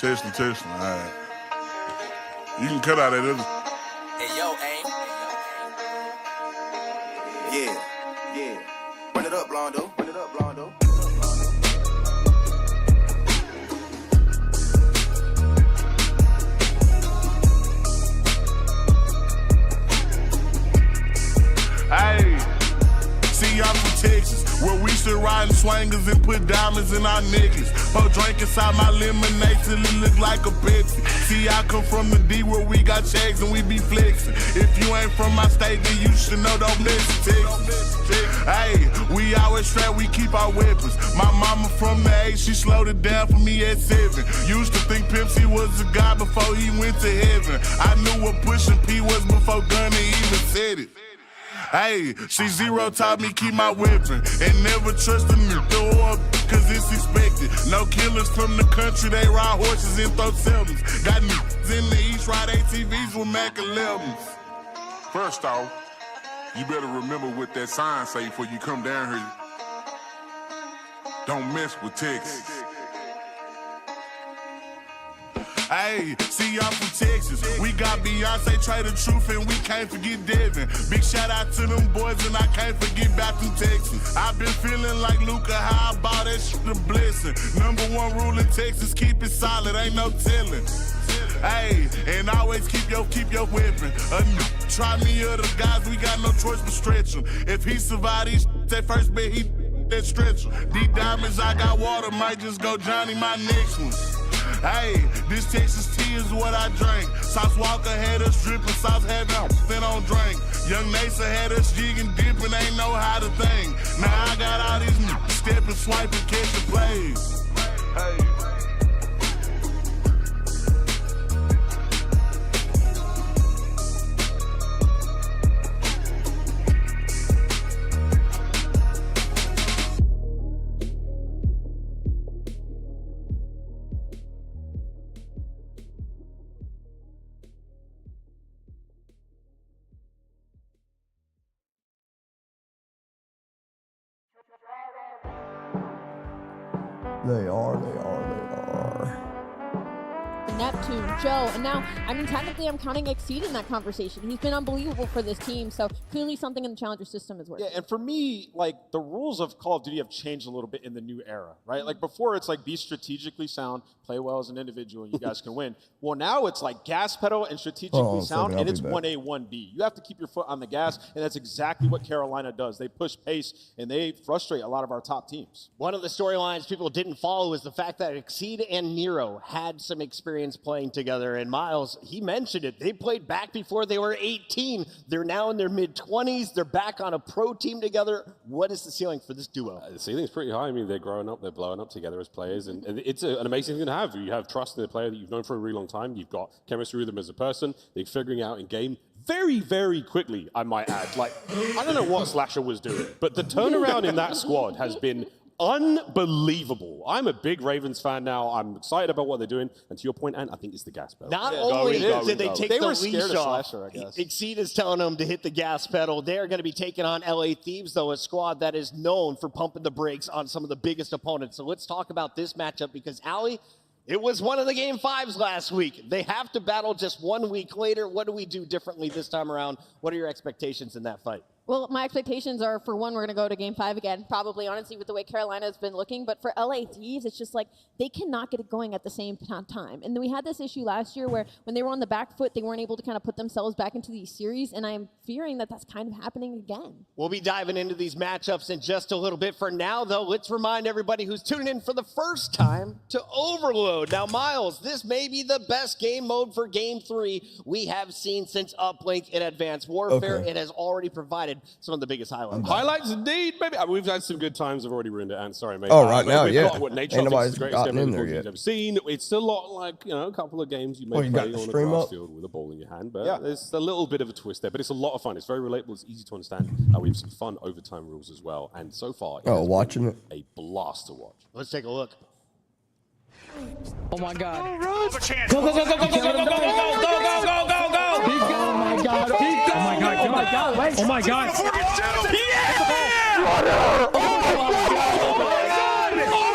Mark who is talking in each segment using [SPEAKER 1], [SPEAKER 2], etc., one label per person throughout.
[SPEAKER 1] Testing. All right. You can cut out that other.
[SPEAKER 2] Hey, yo, aim. Yeah. Run it up, Blondo.
[SPEAKER 1] Hey, see, I'm from Texas, where we still riding swangers and put diamonds in our necklace. Pour drink inside my lemonade till it look like a Pepsi. See, I come from the D where we got checks and we be flexing. If you ain't from my state, then you should know, don't mess with Texas. Hey, we always strapped, we keep our weapons. My mama from the 8, she slowed it down for me at 7. Used to think Pepsi was a guy before he went to heaven. I knew what pushing P was before Gunna even said it. Hey, C0 taught me keep my weapon and never trust a nigga or cause it's expected. No killers from the country, they ride horses and throw sevens. Got niggas in the east, ride ATVs with Mac 11s.
[SPEAKER 3] First off, you better remember what that sign say before you come down here. Don't mess with Texas.
[SPEAKER 1] Hey, see, I'm from Texas. We got Beyonce, Trey the Truth, and we can't forget Devin. Big shout out to them boys, and I can't forget back from Texas. I've been feeling like Luca, how about that shit a blessing. #1 rule in Texas, keep it solid, ain't no telling. Hey, and always keep your weapon. Try me other guys, we got no choice but stretch him. If he survive these that first bet, he that stretch him. These diamonds, I got water, might just go Johnny my next one. Hey, this Texas tea is what I drink. Sauce Walker had us dripping, Sauce had thin on drink. Young Nasa had us jigging, dipping, ain't know how to think. Now I got all these niggas stepping, swiping, catching plays. Hey.
[SPEAKER 4] They are.
[SPEAKER 5] Neptune, Joe, and now, technically I'm counting Exceed in that conversation. He's been unbelievable for this team, so clearly something in the Challenger system is working.
[SPEAKER 6] Yeah, and for me, the rules of Call of Duty have changed a little bit in the new era, right? Before, it's be strategically sound, play well as an individual, and you guys can win. Well, now it's gas pedal and strategically sound, and it's 1A, 1B. You have to keep your foot on the gas, and that's exactly what Carolina does. They push pace, and they frustrate a lot of our top teams.
[SPEAKER 7] One of the storylines people didn't follow is the fact that Exceed and Nero had some experience playing together, and Miles, he mentioned it. They played back before they were 18. They're now in their mid-20s. They're back on a pro team together. What is the ceiling for this duo?
[SPEAKER 8] The ceiling's pretty high. I mean, they're growing up, they're blowing up together as players, and it's an amazing thing to have. You have trust in the player that you've known for a really long time. You've got chemistry with them as a person. They're figuring out in game very, very quickly, I might add. I don't know what Slasher was doing, but the turnaround in that squad has been unbelievable. I'm a big Ravens fan now. I'm excited about what they're doing. And to your point, Ant, I think it's the gas pedal.
[SPEAKER 7] Not only did they take the leash off,
[SPEAKER 6] Slasher, I guess.
[SPEAKER 7] Exceed is telling them to hit the gas pedal. They're going to be taking on LA Thieves, though, a squad that is known for pumping the brakes on some of the biggest opponents. So let's talk about this matchup because, Allie, it was one of the Game 5s last week. They have to battle just 1 week later. What do we do differently this time around? What are your expectations in that fight?
[SPEAKER 5] Well, my expectations are, for one, we're going to go to Game 5 again, probably, honestly, with the way Carolina has been looking. But for LA Thieves, it's just they cannot get it going at the same time. And then we had this issue last year where when they were on the back foot, they weren't able to kind of put themselves back into these series. And I'm fearing that that's kind of happening again.
[SPEAKER 7] We'll be diving into these matchups in just a little bit. For now, though, let's remind everybody who's tuning in for the first time to Overload. Now, Miles, this may be the best game mode for Game 3 we have seen since Uplink in Advanced Warfare.
[SPEAKER 4] Okay.
[SPEAKER 7] It has already provided some of the biggest highlights.
[SPEAKER 8] Highlights indeed, baby. We've had some good times. I've already ruined it, and sorry, mate.
[SPEAKER 4] Oh, right now,
[SPEAKER 8] we've
[SPEAKER 4] yeah.
[SPEAKER 8] got what Nature
[SPEAKER 4] Ain't
[SPEAKER 8] thinks is
[SPEAKER 4] nobody's
[SPEAKER 8] the greatest
[SPEAKER 4] gotten
[SPEAKER 8] game
[SPEAKER 4] in there
[SPEAKER 8] you've
[SPEAKER 4] yet.
[SPEAKER 8] ever seen. It's a lot like, a couple of games you may
[SPEAKER 4] you got
[SPEAKER 8] play
[SPEAKER 4] the
[SPEAKER 8] on a
[SPEAKER 4] stream
[SPEAKER 8] grass
[SPEAKER 4] up?
[SPEAKER 8] field with a ball in your hand, but there's a little bit of a twist there. But it's a lot of fun. It's very relatable. It's easy to understand. We have some fun overtime rules as well, and so far, it has
[SPEAKER 4] watching it.
[SPEAKER 8] been a blast to watch.
[SPEAKER 7] Let's take a look.
[SPEAKER 9] Oh my God.
[SPEAKER 10] Go, go, go, go, go, go, go, go, go, go, go, go, go, go, go.
[SPEAKER 9] Oh my God. Oh my God. Oh my God. Oh my God.
[SPEAKER 10] Yeah!
[SPEAKER 9] Oh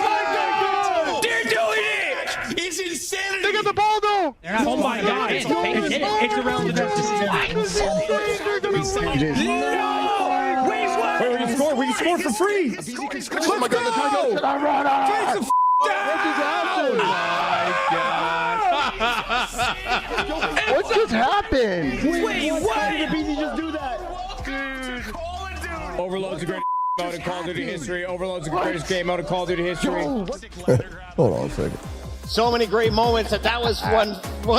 [SPEAKER 9] my God.
[SPEAKER 10] They're doing it! It's insanity!
[SPEAKER 9] It's around the net. We can score for free. Let's go.
[SPEAKER 11] What just happened?
[SPEAKER 9] Wait, what?
[SPEAKER 11] Why did BZ just do that?
[SPEAKER 9] Overload's the greatest mode in Call of Duty history. Overload's the greatest game mode in Call of Duty history.
[SPEAKER 4] Hold on a second.
[SPEAKER 7] So many great moments that was one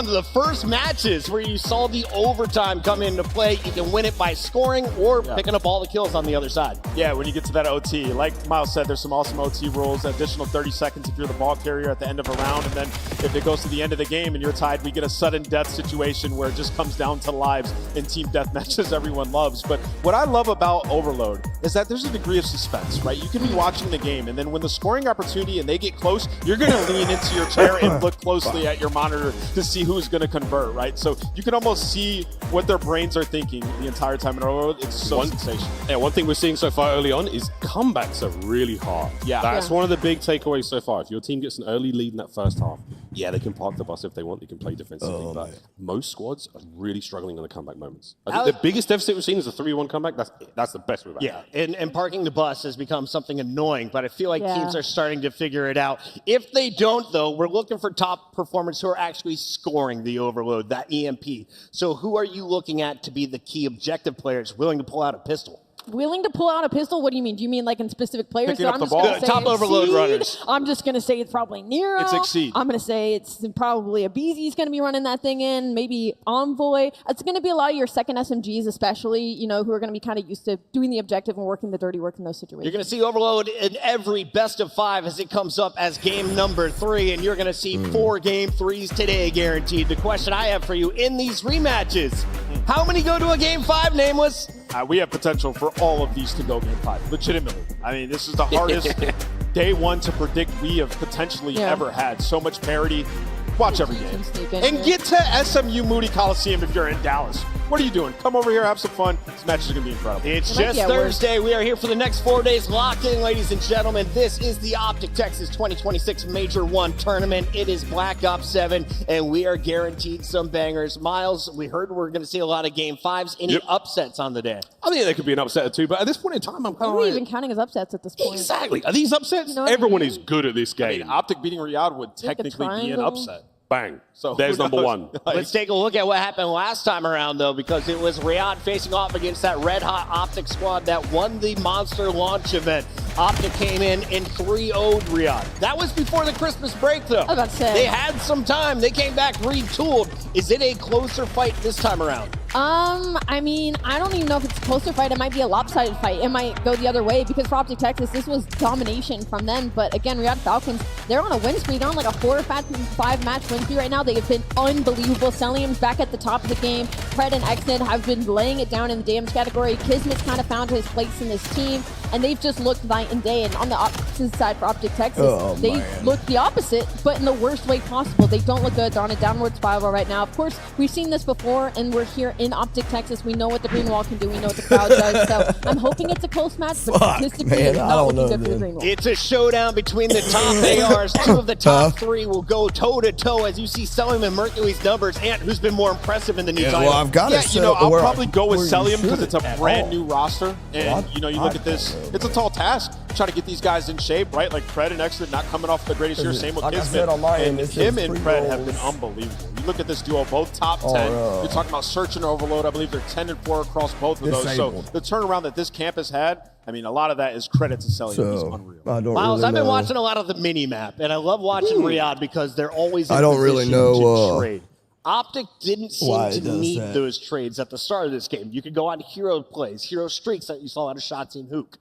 [SPEAKER 7] of the first matches where you saw the overtime come into play. You can win it by scoring or picking up all the kills on the other side.
[SPEAKER 6] Yeah, when you get to that OT, like Miles said, there's some awesome OT rules, additional 30 seconds if you're the ball carrier at the end of a round, and then if it goes to the end of the game and you're tied, we get a sudden death situation where it just comes down to lives in team death matches everyone loves. But what I love about Overload is that there's a degree of suspense, right? You can be watching the game, and then when the scoring opportunity and they get close, you're going to lean into your chair and look closely at your monitor to see who's going to convert, right? So you can almost see what their brains are thinking the entire time in Overload. It's so sensational.
[SPEAKER 8] Yeah, one thing we're seeing so far early on is comebacks are really hard.
[SPEAKER 6] Yeah.
[SPEAKER 8] That's one of the big takeaways so far. If your team gets an early lead in that first half, yeah, they can park the bus if they want. They can play defensively. But most squads are really struggling on the comeback moments. I think the biggest deficit we've seen is a 3-1 comeback. That's the best we've had.
[SPEAKER 7] Yeah, and parking the bus has become something annoying, but I feel like teams are starting to figure it out. If they don't, though, we're looking for top performers who are actually scoring the Overload, that EMP. So who are you looking at to be the key objective players willing to pull out a pistol?
[SPEAKER 5] Willing to pull out a pistol? What do you mean? Do you mean like in specific players?
[SPEAKER 6] Picking up the ball.
[SPEAKER 7] Top Overload runners.
[SPEAKER 5] I'm just going to say it's probably Nero.
[SPEAKER 6] It's Exceed.
[SPEAKER 5] I'm going to say it's probably a BZ's going to be running that thing in. Maybe Envoy. It's going to be a lot of your second SMGs especially, you know, who are going to be kind of used to doing the objective and working the dirty work in those situations.
[SPEAKER 7] You're going to see Overload in every best of 5 as it comes up as game number 3, and you're going to see 4 game 3s today guaranteed. The question I have for you in these rematches, how many go to a game 5, Nameless?
[SPEAKER 6] We have potential for all of these to go game 5, legitimately. I mean, this is the hardest day 1 to predict we have potentially ever had. So much parity. Watch every game. And get to SMU Moody Coliseum if you're in Dallas. What are you doing? Come over here, have some fun. This match is going to be incredible.
[SPEAKER 7] It's just Thursday. We are here for the next 4 days. Locked in, ladies and gentlemen. This is the Optic Texas 2026 Major 1 tournament. It is Black Ops 7, and we are guaranteed some bangers. Miles, we heard we're going to see a lot of game 5s. Any upsets on the day?
[SPEAKER 8] I think there could be an upset or two, but at this point in time, I'm kind of
[SPEAKER 5] Who are we even counting as upsets at this point?
[SPEAKER 8] Exactly. Are these upsets?
[SPEAKER 5] You know what
[SPEAKER 8] Everyone
[SPEAKER 5] I mean?
[SPEAKER 8] is good at this game.
[SPEAKER 6] I mean, Optic beating Riyadh would technically be an upset.
[SPEAKER 8] Bang.
[SPEAKER 6] So
[SPEAKER 8] there's number 1.
[SPEAKER 7] Let's take a look at what happened last time around, though, because it was Riyadh facing off against that red-hot Optic squad that won the Monster launch event. Optic came in 3-0'd Riyadh. That was before the Christmas break, though.
[SPEAKER 5] I was about to say.
[SPEAKER 7] They had some time. They came back retooled. Is it a closer fight this time around?
[SPEAKER 5] I mean, I don't even know if it's a closer fight. It might be a lopsided fight. It might go the other way because for Optic Texas, this was domination from them. But again, Riyadh Falcons, they're on a win spree. They're on like a 4 or 5 match win spree right now. They have been unbelievable. Cellium's back at the top of the game. Pred and Exnid have been laying it down in the damage category. Kismet's kind of found his place in this team, and they've just looked night and day. And on the opposite side for Optic Texas, they look the opposite, but in the worst way possible. They don't look good. They're on a downward spiral right now. Of course, we've seen this before, and we're here in Optic Texas. We know what the green wall can do. We know what the crowd does. So I'm hoping it's a close match, but statistically, it's not looking good for the green wall.
[SPEAKER 7] It's a showdown between the top ARs. 2 of the top 3 will go toe-to-toe as you see Cellium and Mercury's numbers. Ant, who's been more impressive in the new title?
[SPEAKER 4] Well, I've got
[SPEAKER 6] Yeah,
[SPEAKER 4] to
[SPEAKER 6] you know, I'll probably go with Cellium because it's a brand new roster. And, you know, you look at this, it's a tall task. Try to get these guys in shape, right? Like Pred and Exit not coming off the greatest year. Same with
[SPEAKER 4] like I
[SPEAKER 6] Kismet.
[SPEAKER 4] said on my
[SPEAKER 6] And
[SPEAKER 4] end,
[SPEAKER 6] him and Pred have been unbelievable. You look at this duo, both top 10. You're talking about Search and Overload. I believe they're 10-4 across both of those. So the turnaround that this campus had, I mean, a lot of that is credit to Cellium. He's unreal.
[SPEAKER 7] Miles, I've been watching a lot of the mini-map, and I love watching Riyadh because they're always in
[SPEAKER 4] I don't really know,
[SPEAKER 7] to trade. Optic didn't seem to need those trades at the start of this game. You could go on hero plays, hero streaks that you saw out of Shots in Hook.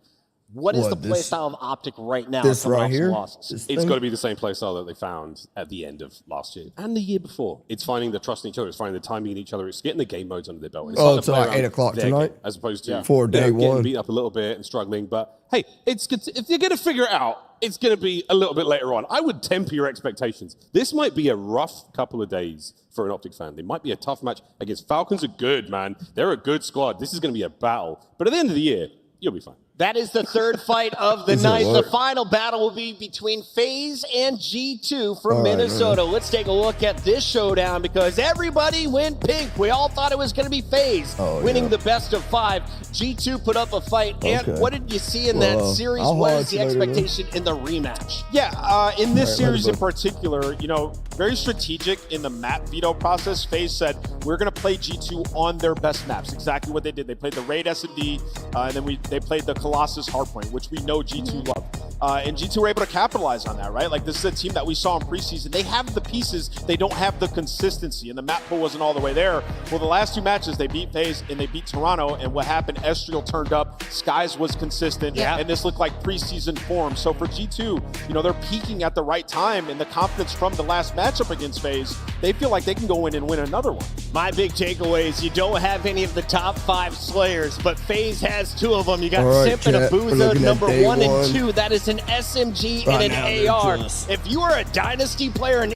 [SPEAKER 7] What is the play style of Optic right now?
[SPEAKER 4] This right here?
[SPEAKER 8] It's got to be the same play style that they found at the end of last year and the year before. It's finding the trust in each other. It's finding the timing in each other. It's getting the game modes under their belt. It's
[SPEAKER 4] it's like 8 o'clock tonight?
[SPEAKER 8] As opposed to
[SPEAKER 4] for day 1.
[SPEAKER 8] Getting beat up a little bit and struggling. But, hey, it's good if you're going to figure it out, it's going to be a little bit later on. I would temper your expectations. This might be a rough couple of days for an Optic fan. It might be a tough match against Falcons are good, man. They're a good squad. This is going to be a battle. But at the end of the year, you'll be fine.
[SPEAKER 7] That is the third fight of the
[SPEAKER 4] Is it
[SPEAKER 7] night.
[SPEAKER 4] what?
[SPEAKER 7] The final battle will be between FaZe and G2 from
[SPEAKER 4] All right,
[SPEAKER 7] Minnesota.
[SPEAKER 4] man.
[SPEAKER 7] Let's take a look at this showdown because everybody went pink. We all thought it was going to be FaZe winning the best of 5. G2 put up a fight. And
[SPEAKER 4] Okay.
[SPEAKER 7] what did you see in that series?
[SPEAKER 4] I'll
[SPEAKER 7] What
[SPEAKER 4] holler
[SPEAKER 7] is the
[SPEAKER 4] at you later, man.
[SPEAKER 7] expectation in the rematch?
[SPEAKER 6] Yeah, in this
[SPEAKER 4] All right,
[SPEAKER 6] series
[SPEAKER 4] later,
[SPEAKER 6] in
[SPEAKER 4] bud.
[SPEAKER 6] particular, you know, very strategic in the map veto process. FaZe said, we're going to play G2 on their best maps. Exactly what they did. They played the Raid S&D, and then they played the Colossus Hardpoint, which we know G2 love. And G2 were able to capitalize on that, right? Like, this is a team that we saw in preseason. They have the pieces. They don't have the consistency, and the map pool wasn't all the way there. Well, the last 2 matches, they beat FaZe and they beat Toronto, and what happened, Estriel turned up, Skies was consistent, and this looked like preseason form. So for G2, you know, they're peaking at the right time, and the confidence from the last matchup against FaZe, they feel like they can go in and win another one.
[SPEAKER 7] My big takeaway is you don't have any of the top 5 Slayers, but FaZe has 2 of them. You got
[SPEAKER 4] All right,
[SPEAKER 7] Simp and
[SPEAKER 4] chat, we're
[SPEAKER 7] Abuza,
[SPEAKER 4] looking at
[SPEAKER 7] number
[SPEAKER 4] day
[SPEAKER 7] 1 and
[SPEAKER 4] one.
[SPEAKER 7] 2. That is an SMG
[SPEAKER 4] Right
[SPEAKER 7] and
[SPEAKER 4] now,
[SPEAKER 7] an
[SPEAKER 4] they're
[SPEAKER 7] AR.
[SPEAKER 4] just-
[SPEAKER 7] If you are a Dynasty player and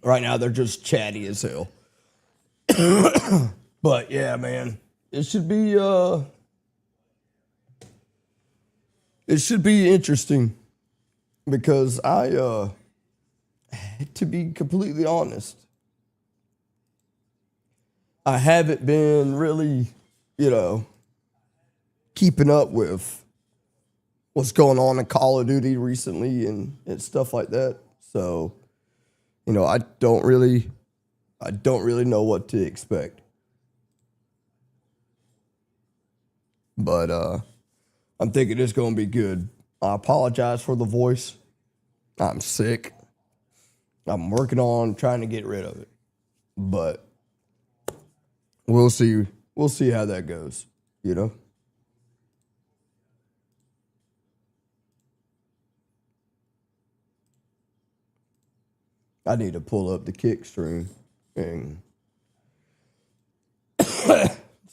[SPEAKER 4] Right now, they're just chatty as hell. But yeah, man, it should be interesting because to be completely honest, I haven't been really, keeping up with what's going on in Call of Duty recently and stuff like that. So, I don't really know what to expect. But I'm thinking it's going to be good. I apologize for the voice. I'm sick. I'm working on trying to get rid of it. But we'll see. We'll see how that goes, I need to pull up the kick stream and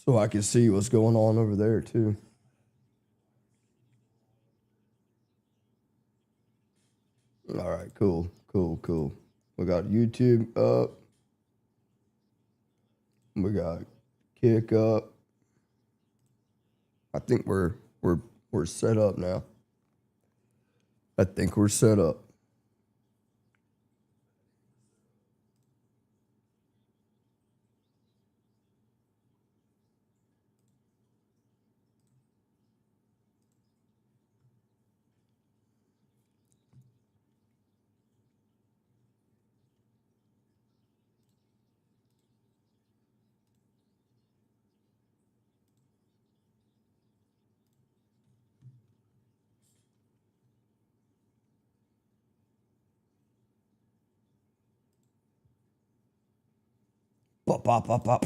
[SPEAKER 4] so I can see what's going on over there too. All right, cool. We got YouTube up. We got kick up. I think we're set up now. I think we're set up. Pop.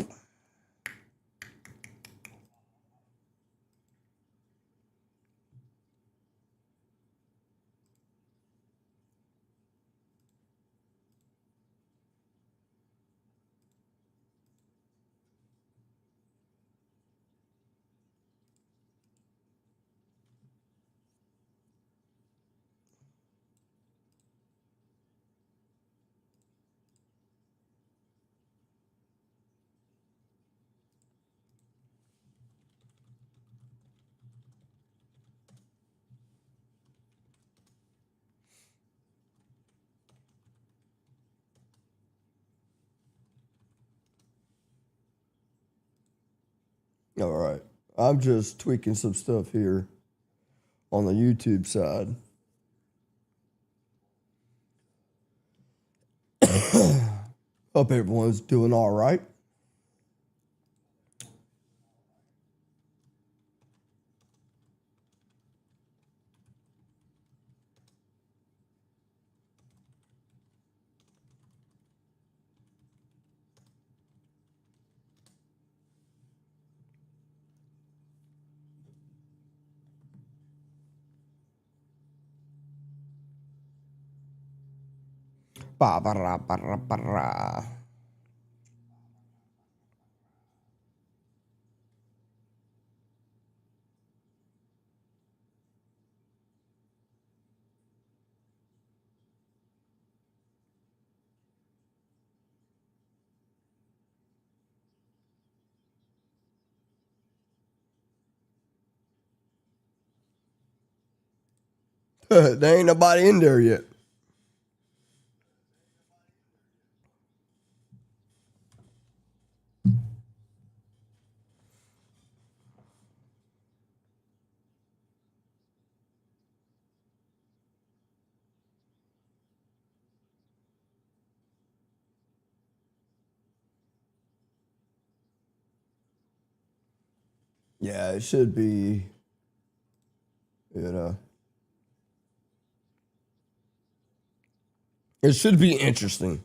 [SPEAKER 4] All right. I'm just tweaking some stuff here on the YouTube side. Hope everyone's doing all right. Ba-ba-ra-ba-ra-ba-ra. There ain't nobody in there yet. Yeah, it should be, it should be interesting.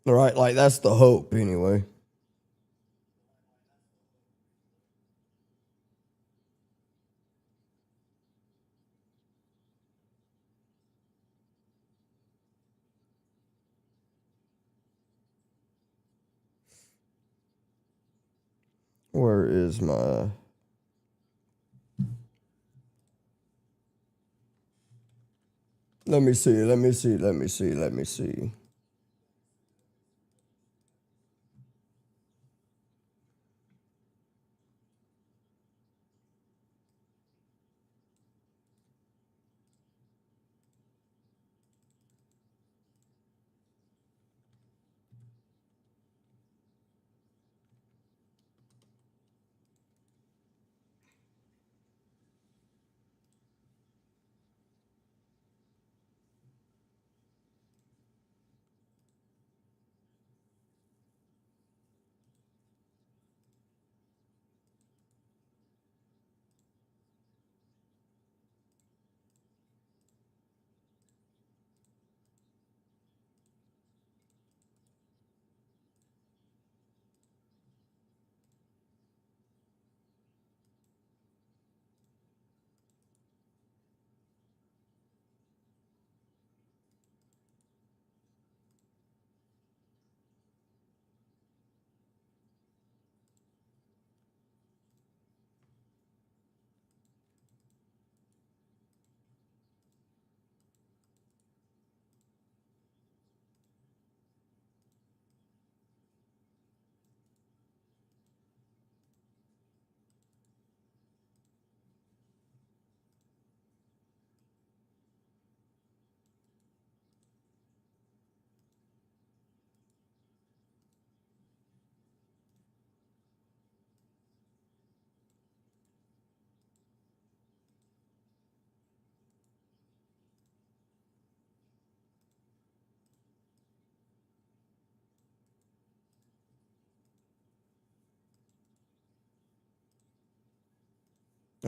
[SPEAKER 4] All right, like that's the hope anyway. Where is my... Let me see.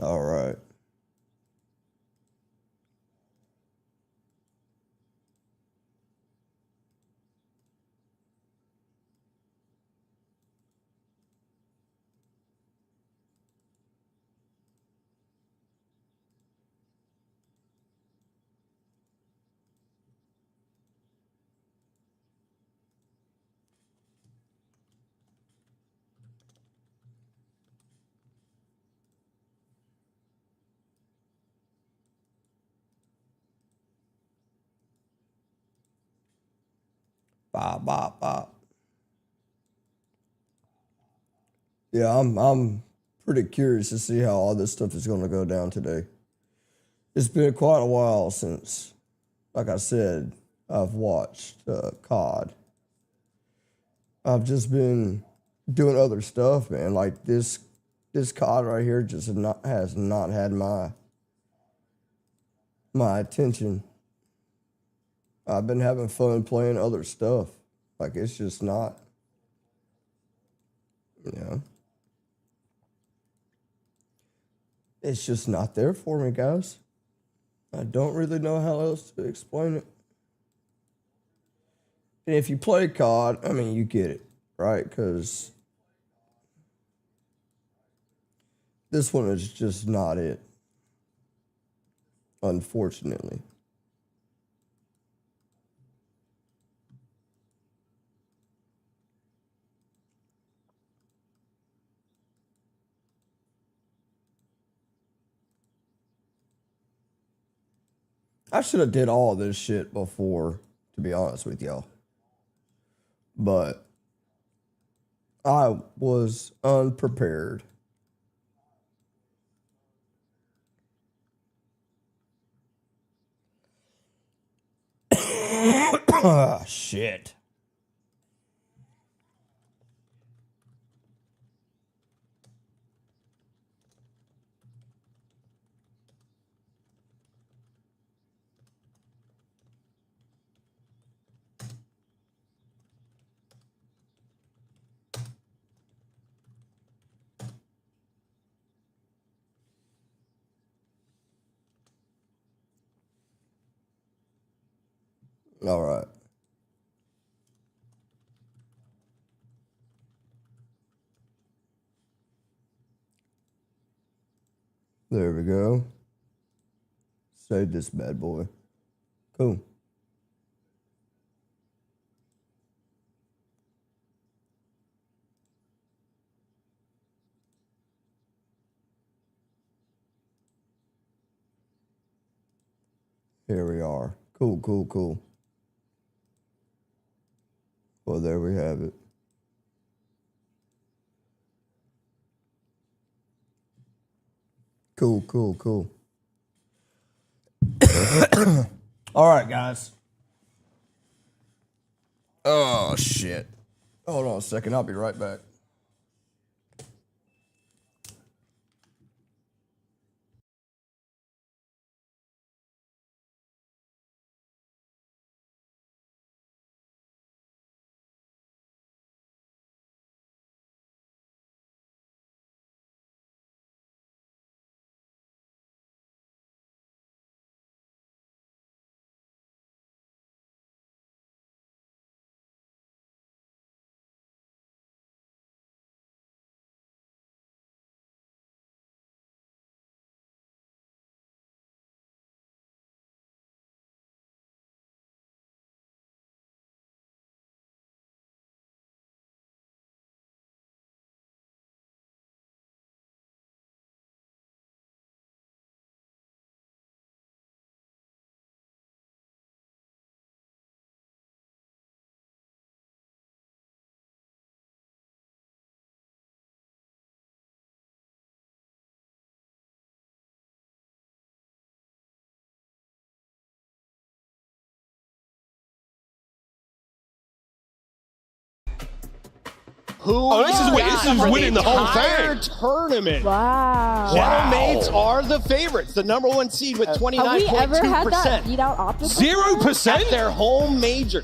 [SPEAKER 4] All right. Bop, bop, bop. Yeah, I'm pretty curious to see how all this stuff is going to go down today. It's been quite a while since, like I said, I've watched COD. I've just been doing other stuff, man. Like this COD right here just has not had my attention. I've been having fun playing other stuff. Like it's just not, it's just not there for me, guys. I don't really know how else to explain it. And if you play COD, I mean, you get it, right? Because this one is just not it, unfortunately. I should have did all this shit before, to be honest with y'all. But I was unprepared. Ah, shit. All right. There we go. Save this bad boy. Cool. Here we are. Cool, cool, cool. Well, there we have it. Cool, cool, cool. All right, guys. Oh, shit. Hold on a second. I'll be right back.
[SPEAKER 7] Who
[SPEAKER 8] this is winning the whole
[SPEAKER 7] entire
[SPEAKER 8] thing.
[SPEAKER 7] tournament.
[SPEAKER 5] Wow.
[SPEAKER 7] Gentlemen are the favorites. The number one seed with 29.2%.
[SPEAKER 5] Have we ever had that beat out optical?
[SPEAKER 8] 0%?
[SPEAKER 7] At their home major.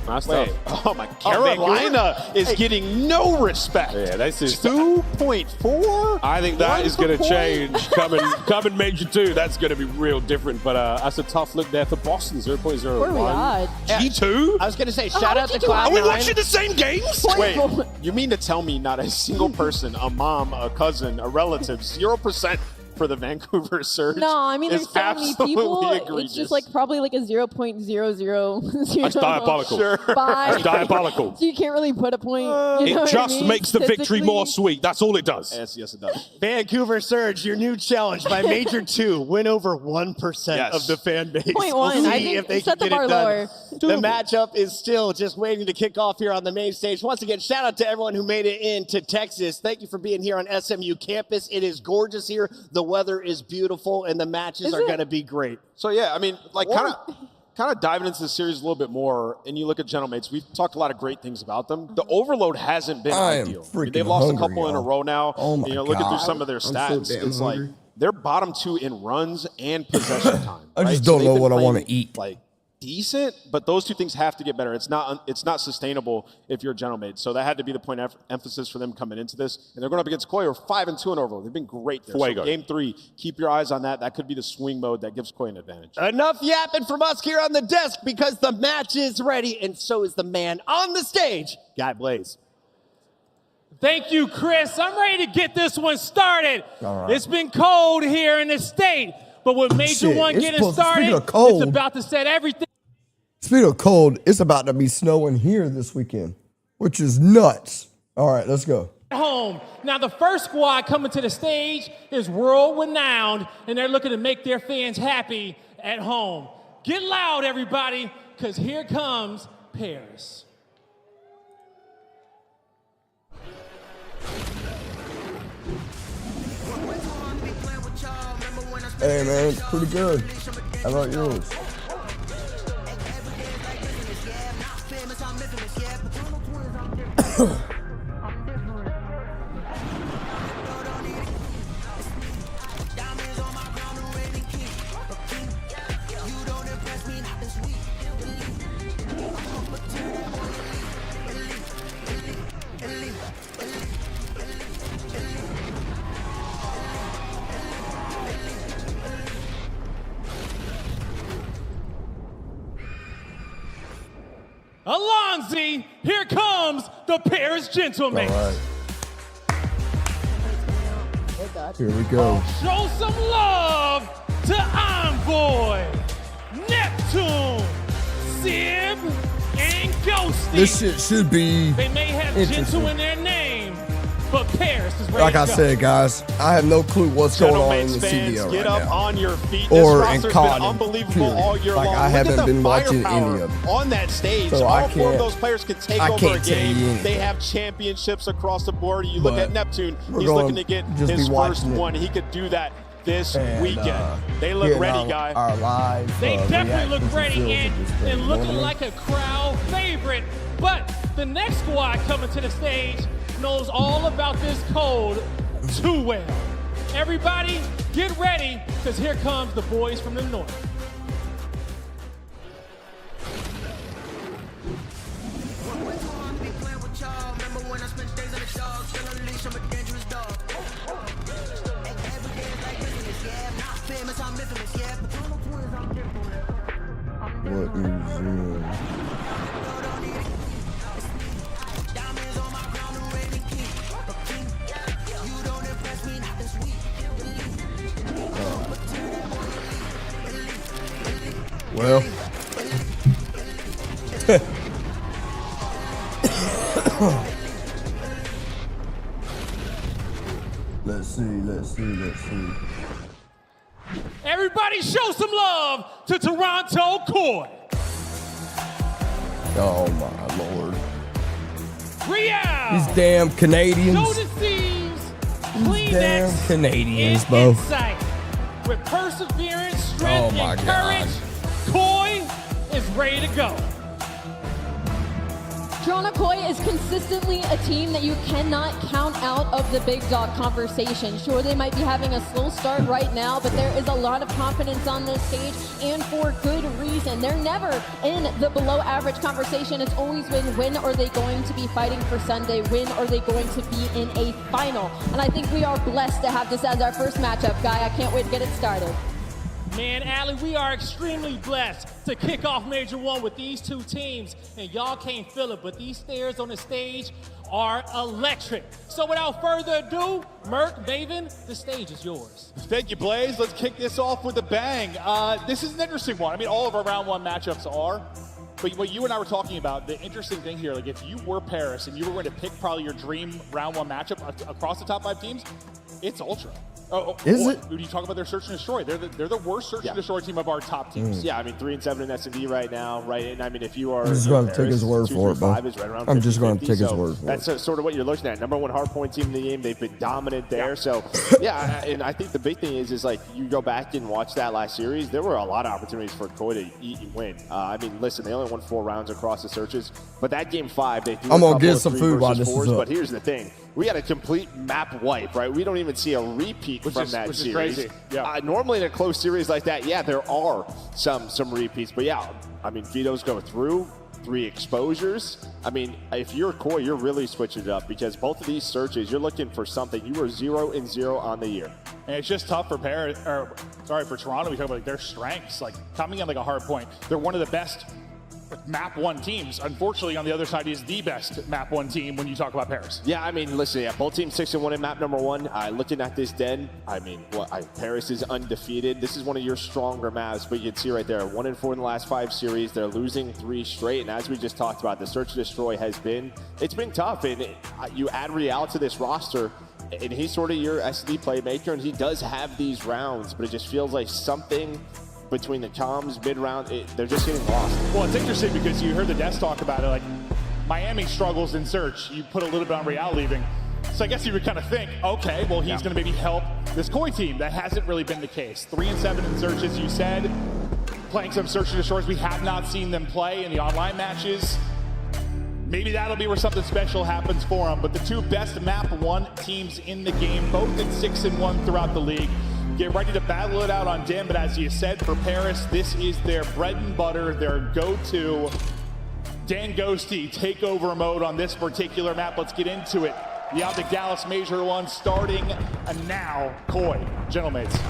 [SPEAKER 8] That's
[SPEAKER 6] Wait,
[SPEAKER 8] tough.
[SPEAKER 6] oh my, Carolina is getting no respect.
[SPEAKER 8] Yeah, this is
[SPEAKER 6] 2.4?
[SPEAKER 8] I think that is going to change coming Major 2. That's going to be real different. But that's a tough look there for Boston, 0.01.
[SPEAKER 5] Poor Riyadh.
[SPEAKER 8] G2?
[SPEAKER 7] I was going to say,
[SPEAKER 5] How
[SPEAKER 7] shout
[SPEAKER 5] did
[SPEAKER 7] out
[SPEAKER 5] you
[SPEAKER 7] to
[SPEAKER 5] do
[SPEAKER 8] Are
[SPEAKER 7] Cloud9.
[SPEAKER 8] we watching the same games?
[SPEAKER 6] Wait, you mean to tell me not a single person, a mom, a cousin, a relative, 0% for the Vancouver Surge?
[SPEAKER 5] No, I mean, there's
[SPEAKER 6] is
[SPEAKER 5] so many
[SPEAKER 6] absolutely
[SPEAKER 5] people.
[SPEAKER 6] egregious.
[SPEAKER 5] It's just like probably like a 0.000.
[SPEAKER 8] That's diabolical.
[SPEAKER 6] Sure.
[SPEAKER 8] That's diabolical.
[SPEAKER 5] So you can't really put a point. You know
[SPEAKER 8] It
[SPEAKER 5] what I
[SPEAKER 8] just
[SPEAKER 5] mean?
[SPEAKER 8] makes the victory
[SPEAKER 5] Statistically.
[SPEAKER 8] more sweet. That's all it does.
[SPEAKER 6] Yes, it does.
[SPEAKER 7] Vancouver Surge, your new challenge by Major 2. Win over 1%
[SPEAKER 6] Yes.
[SPEAKER 7] of the fan base.
[SPEAKER 5] 0.1.
[SPEAKER 7] We'll see
[SPEAKER 5] I think
[SPEAKER 7] if they
[SPEAKER 5] set
[SPEAKER 7] can
[SPEAKER 5] the
[SPEAKER 7] get
[SPEAKER 5] bar
[SPEAKER 7] it done.
[SPEAKER 5] lower.
[SPEAKER 7] The matchup is still just waiting to kick off here on the main stage. Once again, shout out to everyone who made it into Texas. Thank you for being here on SMU campus. It is gorgeous here. The weather is beautiful, and the matches are going to be great.
[SPEAKER 6] So yeah, I mean, like kind of diving into the series a little bit more, and you look at Gentlemates, we've talked a lot of great things about them. The overload hasn't been
[SPEAKER 4] I am
[SPEAKER 6] ideal.
[SPEAKER 4] freaking
[SPEAKER 6] They've lost
[SPEAKER 4] hungry,
[SPEAKER 6] a couple in a
[SPEAKER 4] y'all.
[SPEAKER 6] row now.
[SPEAKER 4] Oh my
[SPEAKER 6] looking through
[SPEAKER 4] God.
[SPEAKER 6] some of their
[SPEAKER 12] so
[SPEAKER 6] stats,
[SPEAKER 12] damn
[SPEAKER 6] it's
[SPEAKER 12] hungry.
[SPEAKER 6] like they're bottom 2 in runs and possession time.
[SPEAKER 4] I just
[SPEAKER 6] right?
[SPEAKER 4] don't
[SPEAKER 6] they've
[SPEAKER 4] know
[SPEAKER 6] been
[SPEAKER 4] what I wanna
[SPEAKER 6] playing,
[SPEAKER 4] eat.
[SPEAKER 6] Like decent, but those two things have to get better. It's not sustainable if you're a Gentlemates. So that had to be the point of emphasis for them coming into this. And they're going up against Koy, who are 5-2 in overload. They've been great there.
[SPEAKER 8] Fuego.
[SPEAKER 6] So game 3, keep your eyes on that. That could be the swing mode that gives Koy an advantage.
[SPEAKER 7] Enough yapping from us here on the desk because the match is ready, and so is the man on the stage, Guy Blaze.
[SPEAKER 10] Thank you, Chris. I'm ready to get this one started.
[SPEAKER 4] All right.
[SPEAKER 10] It's been cold here in the state, but with Major
[SPEAKER 4] Shit,
[SPEAKER 10] 1
[SPEAKER 4] it's
[SPEAKER 10] getting
[SPEAKER 4] supposed to-
[SPEAKER 10] started,
[SPEAKER 4] speaking of cold-
[SPEAKER 10] it's about to set everything
[SPEAKER 4] Speaking of cold, it's about to be snowing here this weekend, which is nuts. All right, let's go.
[SPEAKER 10] at home. Now, the first squad coming to the stage is world-renowned, and they're looking to make their fans happy at home. Get loud, everybody, because here comes Paris.
[SPEAKER 4] Hey, man, it's pretty good. How about yours?
[SPEAKER 10] Alonzi, here comes the Paris Gentleman.
[SPEAKER 4] All right. Here we go.
[SPEAKER 10] Show some love to Envoy, Neptune, Sib, and Ghosty.
[SPEAKER 4] This shit should be
[SPEAKER 10] They may have Gentle in their name, but Paris is ready
[SPEAKER 4] like
[SPEAKER 10] to
[SPEAKER 4] I
[SPEAKER 10] go.
[SPEAKER 4] said, guys. I have no clue what's going on in the
[SPEAKER 6] fans,
[SPEAKER 4] CDL
[SPEAKER 6] get
[SPEAKER 4] right
[SPEAKER 6] up
[SPEAKER 4] now.
[SPEAKER 6] on your feet.
[SPEAKER 4] Or
[SPEAKER 6] This
[SPEAKER 4] in
[SPEAKER 6] roster's
[SPEAKER 4] COD,
[SPEAKER 6] been unbelievable
[SPEAKER 4] period.
[SPEAKER 6] all year
[SPEAKER 4] Like,
[SPEAKER 6] long.
[SPEAKER 4] I
[SPEAKER 6] Look
[SPEAKER 4] haven't
[SPEAKER 6] at the
[SPEAKER 4] been watching
[SPEAKER 6] firepower
[SPEAKER 4] any of it.
[SPEAKER 6] on that stage.
[SPEAKER 4] So
[SPEAKER 6] all
[SPEAKER 4] I
[SPEAKER 6] four of
[SPEAKER 4] can't-
[SPEAKER 6] those players can take
[SPEAKER 4] I
[SPEAKER 6] over
[SPEAKER 4] can't
[SPEAKER 6] a
[SPEAKER 4] tell you
[SPEAKER 6] game.
[SPEAKER 4] anything.
[SPEAKER 6] They have championships across the board. You look
[SPEAKER 4] But
[SPEAKER 6] at Neptune.
[SPEAKER 4] we're
[SPEAKER 6] He's
[SPEAKER 4] gonna
[SPEAKER 6] looking to get
[SPEAKER 4] just
[SPEAKER 6] his
[SPEAKER 4] be
[SPEAKER 6] first
[SPEAKER 4] watching it.
[SPEAKER 6] one. He could do that this
[SPEAKER 4] And,
[SPEAKER 6] weekend. They look
[SPEAKER 4] getting
[SPEAKER 6] ready,
[SPEAKER 4] our,
[SPEAKER 6] guy.
[SPEAKER 4] Our live,
[SPEAKER 10] They definitely look
[SPEAKER 4] reactions
[SPEAKER 10] ready
[SPEAKER 4] feels
[SPEAKER 10] and,
[SPEAKER 4] of this thing,
[SPEAKER 10] and
[SPEAKER 4] you know
[SPEAKER 10] looking
[SPEAKER 4] what I mean?
[SPEAKER 10] like a crowd favorite. But the next squad coming to the stage knows all about this code too well. Everybody, get ready, because here comes the boys from the north.
[SPEAKER 4] What museum? Well, let's see.
[SPEAKER 10] Everybody show some love to Toronto Koi.
[SPEAKER 4] Oh my lord.
[SPEAKER 10] Real.
[SPEAKER 4] These damn Canadians.
[SPEAKER 10] Show the seams.
[SPEAKER 4] These damn
[SPEAKER 10] Kleenex
[SPEAKER 4] Canadians,
[SPEAKER 10] and
[SPEAKER 4] bro.
[SPEAKER 10] insight. With perseverance, strength,
[SPEAKER 4] Oh my
[SPEAKER 10] and courage, Koi is ready to go.
[SPEAKER 5] Toronto Koi is consistently a team that you cannot count out of the big dog conversation. Sure, they might be having a slow start right now, but there is a lot of confidence on this stage, and for good reason. They're never in the below average conversation. It's always been, when are they going to be fighting for Sunday? When are they going to be in a final? And I think we are blessed to have this as our first matchup, Guy. I can't wait to get it started.
[SPEAKER 10] Man, Allie, we are extremely blessed to kick off Major 1 with these two teams, and y'all can't feel it, but these stairs on the stage are electric. So without further ado, Merc, Maven, the stage is yours.
[SPEAKER 12] Thank you, Blaze. Let's kick this off with a bang. This is an interesting one. I mean, all of our round one matchups are, but what you and I were talking about, the interesting thing here, like if you were Paris and you were going to pick probably your dream round one matchup across the top 5 teams, it's Ultra.
[SPEAKER 4] Is it?
[SPEAKER 12] When you talk about their search and destroy, they're the worst search and destroy team of our top teams.
[SPEAKER 7] Yeah, I mean 3-7 in S&D right now, right? And I mean if you are,
[SPEAKER 4] I'm just going to take his word for it, bro. I'm just going to take his word for it.
[SPEAKER 7] That's sort of what you're looking at. Number one hardpoint team in the game. They've been dominant there. So yeah, and I think the big thing is like you go back and watch that last series. There were a lot of opportunities for Koi to eat and win. I mean, listen, they only won 4 rounds across the searches, but that game 5, they threw
[SPEAKER 4] I'm
[SPEAKER 7] a
[SPEAKER 4] gonna
[SPEAKER 7] couple
[SPEAKER 4] get
[SPEAKER 7] of
[SPEAKER 4] some
[SPEAKER 7] 3
[SPEAKER 4] food while
[SPEAKER 7] versus
[SPEAKER 4] this is
[SPEAKER 7] 4s,
[SPEAKER 4] up.
[SPEAKER 7] But here's the thing. We had a complete map wipe, right? We don't even see a repeat from that
[SPEAKER 12] which is
[SPEAKER 7] series.
[SPEAKER 12] crazy. Yeah.
[SPEAKER 7] Normally in a close series like that, yeah, there are some repeats. But yeah, I mean, Vito's go through 3 exposures. I mean, if you're Koi, you're really switching it up because both of these searches, you're looking for something. You were 0-0 on the year.
[SPEAKER 12] And it's just tough for for Toronto. We talk about like their strengths, like coming in like a hard point. They're one of the best map 1 teams. Unfortunately, on the other side is the best map 1 team when you talk about Paris.
[SPEAKER 7] Yeah, I mean, listen, yeah, both teams 6-1 in map number 1. Looking at this den, I mean, Paris is undefeated. This is one of your stronger maps, but you can see right there, 1-4 in the last 5 series. They're losing 3 straight, and as we just talked about, the search and destroy has been, it's been tough, and you add Real to this roster, and he's sort of your SD playmaker, and he does have these rounds, but it just feels like something between the comms, mid-round, they're just getting lost.
[SPEAKER 12] Well, it's interesting because you heard the devs talk about it, like Miami struggles in search. You put a little bit on Real leaving. So I guess you would kind of think, okay, well, he's going to maybe help this Koi team. That hasn't really been the case. 3-7 in search, as you said. Playing some search and destroys. We have not seen them play in the online matches. maybe that'll be where something special happens for them. But the two best map 1 teams in the game, both at 6-1 throughout the league, get ready to battle it out on Dim. But as you said, for Paris, this is their bread and butter, their go-to. Dan Ghosty takeover mode on this particular map. Let's get into it. The Optic Dallas Major 1 starting now. Koi, gentlemates.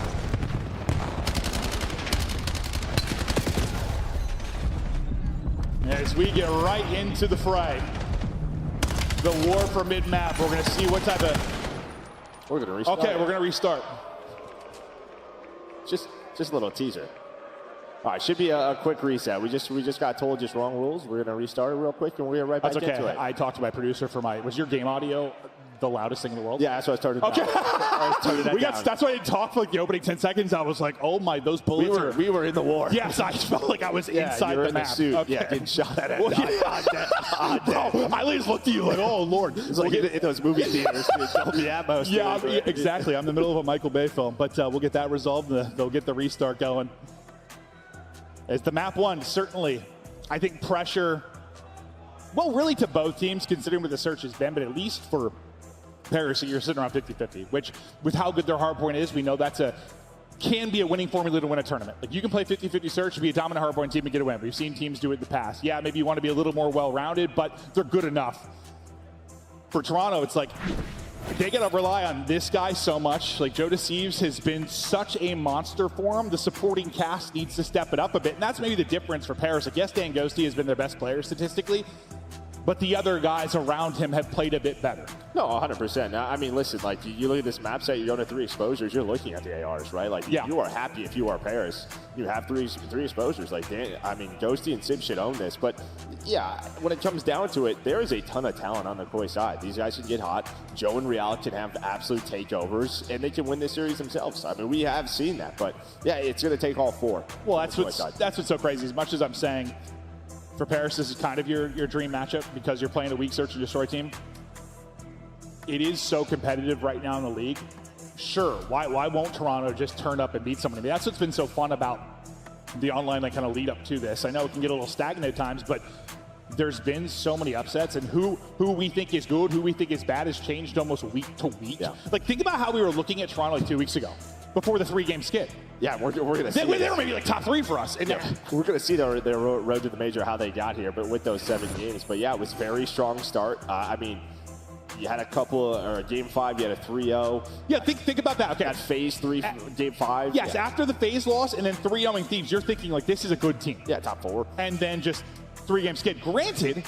[SPEAKER 12] As we get right into the fray, the war for mid-map. We're going to see what type of...
[SPEAKER 8] We're going to restart.
[SPEAKER 12] Okay, we're going to restart.
[SPEAKER 13] Just a little teaser. All right, should be a quick reset. We just got told just wrong rules. We're going to restart it real quick, and we're right back
[SPEAKER 12] That's okay.
[SPEAKER 13] into it.
[SPEAKER 12] I talked to my producer for my... Was your game audio the loudest thing in the world?
[SPEAKER 13] Yeah, that's what I started.
[SPEAKER 12] Okay. That's why I didn't talk for like the opening 10 seconds. I was like, oh my, those bullets
[SPEAKER 13] we were in the war.
[SPEAKER 12] Yes, I felt like I was inside
[SPEAKER 13] you were
[SPEAKER 12] the
[SPEAKER 13] in
[SPEAKER 12] map.
[SPEAKER 13] The suit.
[SPEAKER 12] Okay.
[SPEAKER 13] Yeah, getting shot at.
[SPEAKER 12] Bro, I at least looked at you like, oh Lord.
[SPEAKER 13] It's like in those movie theaters.
[SPEAKER 12] Yeah, exactly. I'm in the middle of a Michael Bay film, but we'll get that resolved. They'll get the restart going. As the map 1, certainly, I think pressure, well, really to both teams, considering where the search has been, but at least for Paris, you're sitting around 50-50, which with how good their hardpoint is, we know can be a winning formula to win a tournament. Like you can play 50-50 search, be a dominant hardpoint team and get a win. We've seen teams do it in the past. Yeah, maybe you want to be a little more well-rounded, but they're good enough. For Toronto, it's like they got to rely on this guy so much. Like Joe Deceives has been such a monster for him. The supporting cast needs to step it up a bit, and that's maybe the difference for Paris. Like yes, Dan Ghosty has been their best player statistically, but the other guys around him have played a bit better.
[SPEAKER 13] No, 100%. I mean, listen, like you look at this map set, you're going to 3 exposures, you're looking at the ARs, right? Like you are happy if you are Paris. You have three exposures. Like, Ghosty and Sib should own this. But yeah, when it comes down to it, there is a ton of talent on the Koi side. These guys can get hot. Joe and Real can have absolute takeovers, and they can win this series themselves. I mean, we have seen that. But yeah, it's going to take all 4.
[SPEAKER 12] Well, that's what's so crazy. As much as I'm saying, for Paris, this is kind of your dream matchup because you're playing a weak search and destroy team. It is so competitive right now in the league. Sure, why won't Toronto just turn up and beat somebody? I mean, that's what's been so fun about the online kind of lead up to this. I know it can get a little stagnant at times, but there's been so many upsets, and who we think is good, who we think is bad has changed almost week to week. Yeah. Like, think about how we were looking at Toronto like 2 weeks ago before the 3-game skid.
[SPEAKER 13] Yeah, we're going to see.
[SPEAKER 12] They were maybe like top 3 for us.
[SPEAKER 13] Yeah, we're going to see their road to the major, how they got here, but with those 7 games. But yeah, it was a very strong start. I mean, you had a couple, or game 5, you had a 3-0.
[SPEAKER 12] Yeah, think about that. Okay,
[SPEAKER 13] at phase 3, game 5.
[SPEAKER 12] Yes, after the phase loss and then 3-0ing Thieves, you're thinking like this is a good team.
[SPEAKER 13] Yeah, top 4.
[SPEAKER 12] And then just 3-game skid. Granted,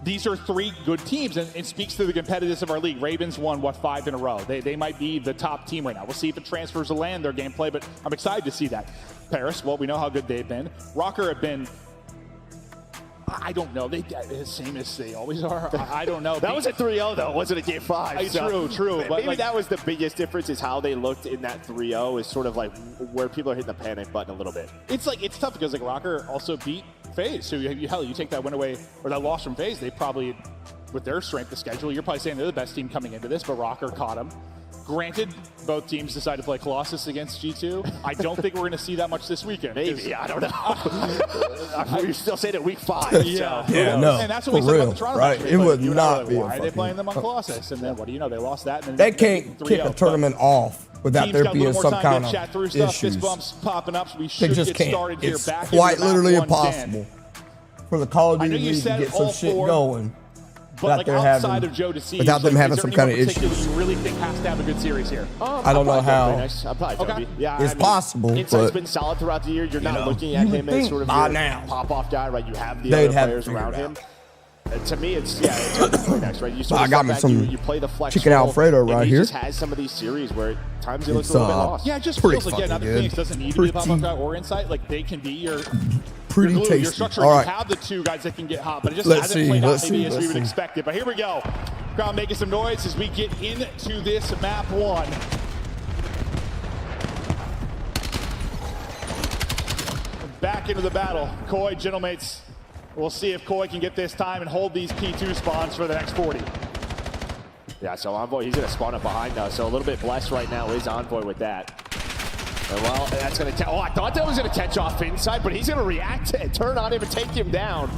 [SPEAKER 12] these are 3 good teams, and it speaks to the competitiveness of our league. Ravens won, 5 in a row. They might be the top team right now. We'll see if it transfers to land their gameplay, but I'm excited to see that. Paris, well, we know how good they've been. Rocker have been, I don't know. They the same as they always are. I don't know.
[SPEAKER 13] That was a 3-0, though. It wasn't a game 5.
[SPEAKER 12] True.
[SPEAKER 13] But maybe that was the biggest difference is how they looked in that 3-0 is sort of like where people are hitting the panic button a little bit.
[SPEAKER 12] It's tough because like Rocker also beat FaZe. So you take that win away or that loss from FaZe, they probably, with their strength of schedule, you're probably saying they're the best team coming into this, but Rocker caught them. Granted, both teams decided to play Colossus against G2. I don't think we're going to see that much this weekend.
[SPEAKER 13] Maybe, I don't know. We're still saying it week 5.
[SPEAKER 12] Yeah,
[SPEAKER 4] no.
[SPEAKER 12] And that's what we said about the Toronto
[SPEAKER 4] right?
[SPEAKER 12] match.
[SPEAKER 4] It would not be.
[SPEAKER 12] Why are they playing them on Colossus? And then what do you know? They lost that. And
[SPEAKER 4] they can't kick a tournament off without there being some kind of
[SPEAKER 12] chat through stuff.
[SPEAKER 4] issues.
[SPEAKER 12] Fist bumps popping up. We should
[SPEAKER 4] just
[SPEAKER 12] get started here.
[SPEAKER 4] It's
[SPEAKER 12] back
[SPEAKER 4] quite literally
[SPEAKER 12] 110.
[SPEAKER 4] impossible for the Call of Duty League to get some shit going.
[SPEAKER 12] But like outside of Joe Deceives,
[SPEAKER 4] without them having some kind of issues,
[SPEAKER 12] you really think has to have a good series here?
[SPEAKER 4] I don't know how.
[SPEAKER 13] Yeah,
[SPEAKER 4] it's possible.
[SPEAKER 13] Insight's been solid throughout the year. You're not looking at him as sort of your pop-off guy, right? You have the other players around him. To me, it's next, right? You sort of
[SPEAKER 4] I got me some
[SPEAKER 13] you play the flex
[SPEAKER 4] chicken Alfredo right here.
[SPEAKER 13] He just has some of these series where at times he looks a little bit lost.
[SPEAKER 12] Yeah, it just feels like now the Phoenix doesn't need to be a pop-up guy or Insight. Like they can be your
[SPEAKER 4] pretty
[SPEAKER 12] glue,
[SPEAKER 4] tasty.
[SPEAKER 12] Your structure.
[SPEAKER 4] All right.
[SPEAKER 12] You have the 2 guys that can get hot, but it just hasn't played out maybe as we would expect it. But here we go. Crowd making some noise as we get into this map 1. Back into the battle. Koi, gentlemates. We'll see if Koi can get this time and hold these P2 spawns for the next 40.
[SPEAKER 13] Yeah, so Envoy, he's going to spawn up behind us. So a little bit blessed right now is Envoy with that. And well, that's going to I thought that was going to catch off Inside, but he's going to react and turn on him and take him down.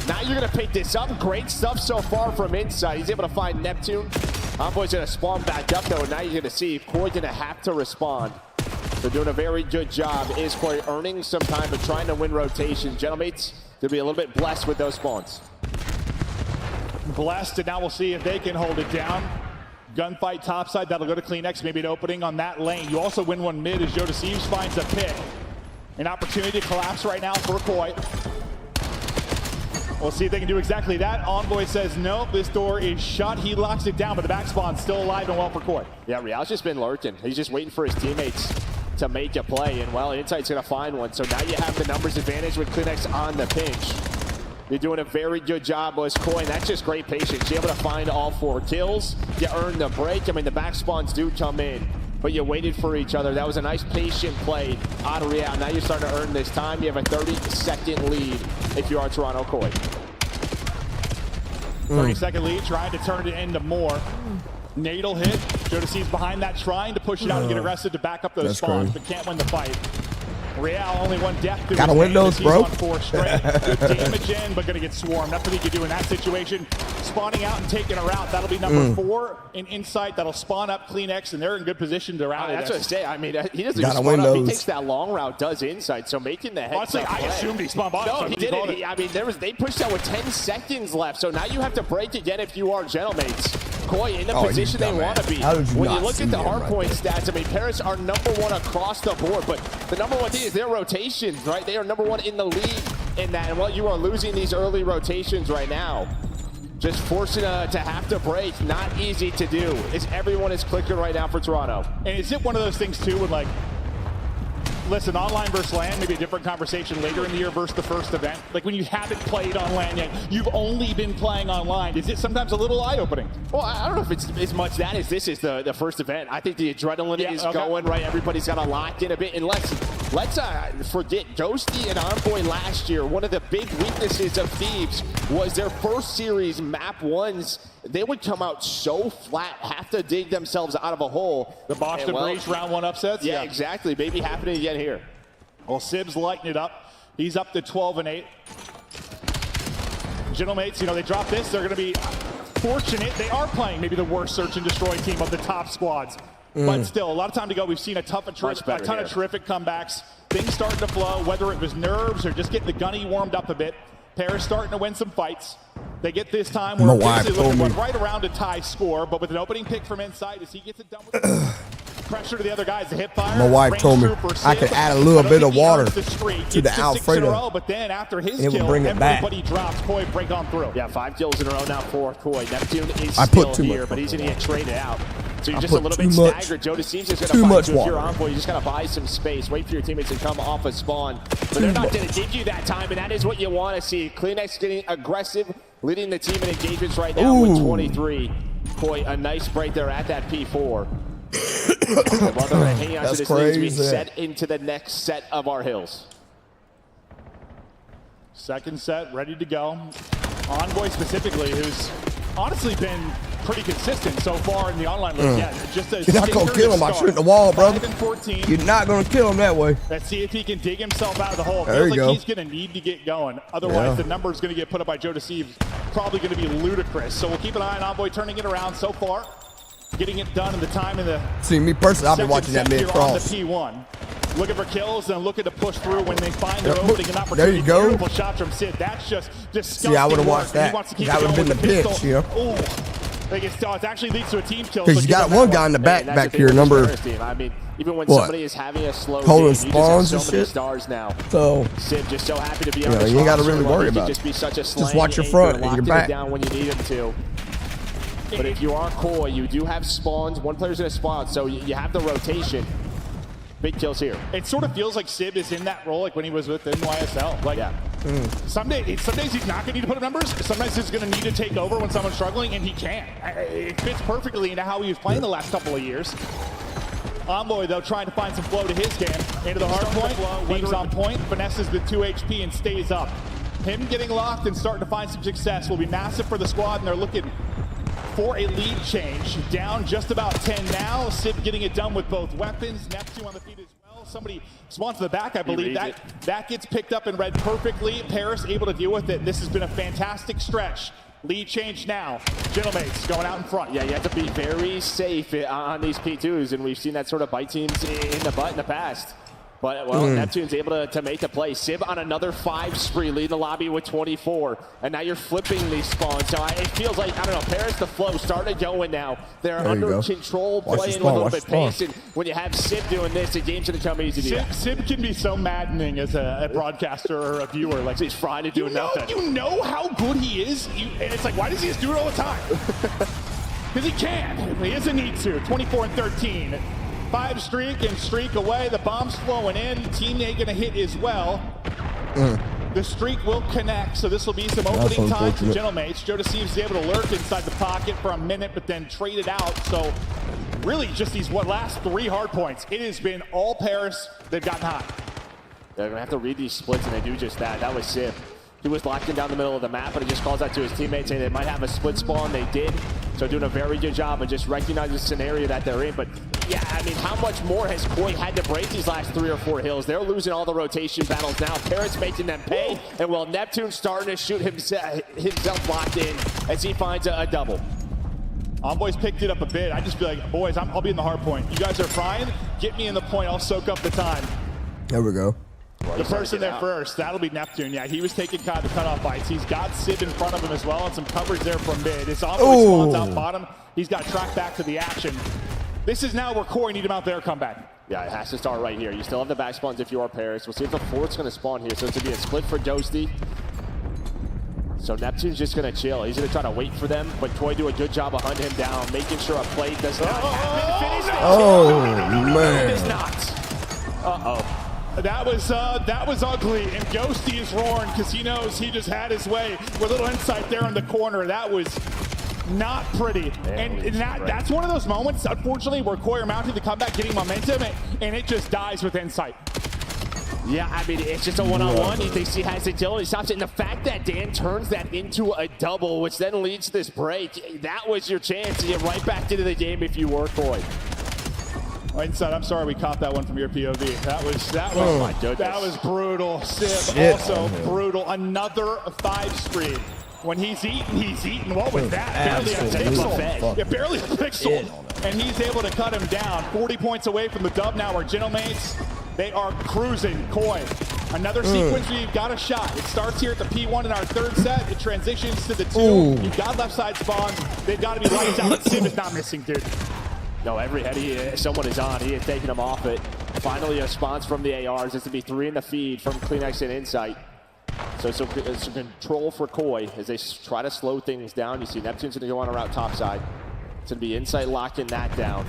[SPEAKER 13] Now you're going to pick this up. Great stuff so far from inside. He's able to find Neptune. Envoy's going to spawn back up, though. Now you're going to see Koi going to have to respond. They're doing a very good job. Is Koi earning some time, but trying to win rotation. Gentlemates, they'll be a little bit blessed with those spawns.
[SPEAKER 12] Blessed, and now we'll see if they can hold it down. Gunfight topside, that'll go to CleanX, maybe an opening on that lane. You also win one mid as Joe Deceives finds a pick. An opportunity to collapse right now for Koi. We'll see if they can do exactly that. Envoy says, nope, this door is shut. He locks it down, but the back spawn's still alive and well for Koi.
[SPEAKER 13] Yeah, Real's just been lurking. He's just waiting for his teammates to make a play, and well, Insight's gonna find one. So now you have the numbers advantage with CleanX on the pinch. You're doing a very good job as Koi, and that's just great patience. You're able to find all 4 kills. You earn the break. I mean, the back spawns do come in, but you waited for each other. That was a nice patient play out of Real. Now you're starting to earn this time. You have a 30-second lead if you are Toronto Koi.
[SPEAKER 12] 30-second lead, trying to turn it into more. Nadal hit. Joe Deceives behind that, trying to push it out and get aggressive to back up those spawns, but can't win the fight. Real only one death to
[SPEAKER 4] gotta win those, bro.
[SPEAKER 12] On 4 straight. Good damage in, but gonna get swarmed. That's what he can do in that situation. Spawning out and taking her out. That'll be number 4 in Insight. That'll spawn up CleanX, and they're in good position to route it.
[SPEAKER 13] That's what I say. I mean, he doesn't just spawn up. He takes that long route, does Insight, so making the heads
[SPEAKER 12] Honestly,
[SPEAKER 13] up
[SPEAKER 12] I
[SPEAKER 13] play.
[SPEAKER 12] assumed he spawned bottom.
[SPEAKER 13] No, he didn't. I mean, they pushed out with 10 seconds left, so now you have to break again if you are Gentlemates. Koi in the position they want to be. When you look at the hardpoint stats, I mean, Paris are number 1 across the board, but the number 1 thing is their rotations, right? They are number 1 in the league in that, and you are losing these early rotations right now. Just forcing to have to break, not easy to do. Everyone is clicking right now for Toronto.
[SPEAKER 12] And is it one of those things too, with like, listen, online versus LAN, maybe a different conversation later in the year versus the first event. Like when you haven't played on LAN yet, you've only been playing online. Is it sometimes a little eye-opening?
[SPEAKER 13] Well, I don't know if it's as much that as this is the first event. I think the adrenaline is going, right? Everybody's got to lock in a bit. And let's forget, Ghosty and Envoy last year, one of the big weaknesses of Thieves was their first series, map 1s. They would come out so flat, have to dig themselves out of a hole.
[SPEAKER 12] The Boston Breach round 1 upsets?
[SPEAKER 13] Yeah, exactly. Maybe happening again here.
[SPEAKER 12] Well, Sib's lighting it up. He's up to 12-8. Gentlemates, they drop this. They're going to be fortunate. They are playing maybe the worst search and destroy team of the top squads. But still, a lot of time to go. We've seen a ton of terrific comebacks. Things starting to flow, whether it was nerves or just getting the gunny warmed up a bit. Paris starting to win some fights. They get this time where basically looking right around a tie score, but with an opening pick from inside as he gets it done with pressure to the other guys. The hip fire.
[SPEAKER 4] My wife told me I could add a little bit of water to the Alfredo,
[SPEAKER 12] but then after his
[SPEAKER 4] and it would bring it back.
[SPEAKER 12] Everybody drops. Koi break on through.
[SPEAKER 13] Yeah, 5 kills in a row now for Koi. Neptune is still here, but he's going to get traded out. So you're just a little bit staggered. Joe Deceives is going to find you. If you're Envoy, you just got to buy some space. Wait for your teammates to come off a spawn. But they're not going to give you that time, and that is what you want to see. CleanX getting aggressive, leading the team in engagements right now with 23. Koi, a nice break there at that P4. And while they're hanging on to this lead, we set into the next set of our hills.
[SPEAKER 12] Second set, ready to go. Envoy specifically, who's honestly been pretty consistent so far in the online league.
[SPEAKER 4] You're not going to kill him by shooting the wall, brother.
[SPEAKER 12] 5-14.
[SPEAKER 4] You're not going to kill him that way.
[SPEAKER 12] Let's see if he can dig himself out of the hole.
[SPEAKER 4] There you go.
[SPEAKER 12] He's going to need to get going. Otherwise, the number is going to get put up by Joe Deceives. Probably going to be ludicrous. So we'll keep an eye on Envoy turning it around so far. Getting it done in the time in the
[SPEAKER 4] See, me personally, I've been watching that mid cross.
[SPEAKER 12] The P1. Looking for kills and looking to push through when they find their opening and opportunity.
[SPEAKER 4] There you go.
[SPEAKER 12] Beautiful shot from Sid. That's just disgusting.
[SPEAKER 4] See, I would have watched that.
[SPEAKER 12] That
[SPEAKER 4] would have been the pitch,
[SPEAKER 12] you know. It actually leads to a team kill.
[SPEAKER 4] Because you got one guy in the back here, number.
[SPEAKER 13] I mean, even when somebody is having a slow
[SPEAKER 4] holding
[SPEAKER 13] game,
[SPEAKER 4] spawns
[SPEAKER 13] you
[SPEAKER 4] and
[SPEAKER 13] just have so many
[SPEAKER 4] shit.
[SPEAKER 13] stars now.
[SPEAKER 4] So
[SPEAKER 13] Sid just so happy to be on the
[SPEAKER 4] you ain't got to really worry about
[SPEAKER 13] it.
[SPEAKER 4] Just watch your front and your back.
[SPEAKER 13] Down when you need him to. But if you are Koi, you do have spawns. One player's going to spawn, so you have the rotation. Big kills here.
[SPEAKER 12] It sort of feels like Sib is in that role like when he was with NYSL. Like, some days he's not going to need to put up numbers. Sometimes he's going to need to take over when someone's struggling, and he can. It fits perfectly into how he was playing the last couple of years. Envoy, though, trying to find some flow to his game. Into the hard point, beams on point, finesses the 2 HP and stays up. Him getting locked and starting to find some success will be massive for the squad, and they're looking for a lead change. Down just about 10 now. Sib getting it done with both weapons. Neptune on the feet as well. Somebody spawns to the back, I believe. That gets picked up and read perfectly. Paris able to deal with it. This has been a fantastic stretch. Lead change now. Gentlemates going out in front.
[SPEAKER 13] Yeah, you have to be very safe on these P2s, and we've seen that sort of bite teams in the butt in the past. But, well, Neptune's able to make the play. Sib on another 5 spree, leading the lobby with 24. And now you're flipping these spawns. So it feels like, I don't know, Paris, the flow started going now. They're under control, playing with a little bit pace. And when you have Sib doing this, the game's going to come easy to you.
[SPEAKER 12] Sib can be so maddening as a broadcaster or a viewer. Like,
[SPEAKER 13] he's trying to do nothing.
[SPEAKER 12] You know how good he is? And it's like, why does he just do it all the time? Because he can. He doesn't need to. 24 and 13. 5 streak and streak away. The bomb's flowing in. Teammate gonna hit as well. The streak will connect, so this will be some opening time for Gentlemates. Joe Deceives is able to lurk inside the pocket for a minute, but then trade it out. So really just these last 3 hard points. It has been all Paris. They've gotten hot.
[SPEAKER 13] They're gonna have to read these splits, and they do just that. That was Sib. He was locked in down the middle of the map, but he just calls out to his teammates saying they might have a split spawn. They did. So doing a very good job of just recognizing the scenario that they're in. But yeah, I mean, how much more has Koi had to break these last 3 or 4 hills? They're losing all the rotation battles now. Paris making them pay. And while Neptune's starting to shoot himself locked in as he finds a double.
[SPEAKER 12] Envoy's picked it up a bit. I just feel like, boys, I'll be in the hard point. You guys are frying. Get me in the point. I'll soak up the time.
[SPEAKER 4] There we go.
[SPEAKER 12] The person there first, that'll be Neptune. Yeah, he was taking kind of the cutoff bites. He's got Sib in front of him as well, and some coverage there from mid. His Envoy spawns out bottom. He's got tracked back to the action. This is now where Corey need him out there comeback.
[SPEAKER 13] Yeah, it has to start right here. You still have the back spawns if you are Paris. We'll see if the fourth's going to spawn here. So it's going to be a split for Ghosty. So Neptune's just going to chill. He's going to try to wait for them, but Koi do a good job of hunting him down, making sure a play does not happen. Finish
[SPEAKER 4] man.
[SPEAKER 13] It does not. Uh-oh.
[SPEAKER 12] That was ugly, and Ghosty is roaring because he knows he just had his way with a little insight there in the corner. That was not pretty. And that's one of those moments, unfortunately, where Koi are mounting the comeback, getting momentum, and it just dies with insight.
[SPEAKER 13] Yeah, I mean, it's just a one-on-one. He thinks he has agility, he stops it. And the fact that Dan turns that into a double, which then leads to this break, that was your chance to get right back into the game if you were Koi.
[SPEAKER 12] Inside, I'm sorry we caught that one from your POV. That was
[SPEAKER 13] my goodness.
[SPEAKER 12] That was brutal. Sib also brutal. Another 5 spree. When he's eating. What was that? Barely a pixel. Yeah, barely a pixel. And he's able to cut him down. 40 points away from the dub now. Our Gentlemates, they are cruising. Koi. Another sequence where you've got a shot. It starts here at the P1 in our 3rd set. It transitions to the 2. You've got left side spawns. They've got to be lights out. Sib is not missing, dude.
[SPEAKER 13] No, every head someone is on. He is taking them off it. Finally, a response from the ARs. It's to be 3 in the feed from Kleenex and Insight. So some control for Koi as they try to slow things down. You see Neptune's going to go on a route topside. It's going to be Insight locking that down.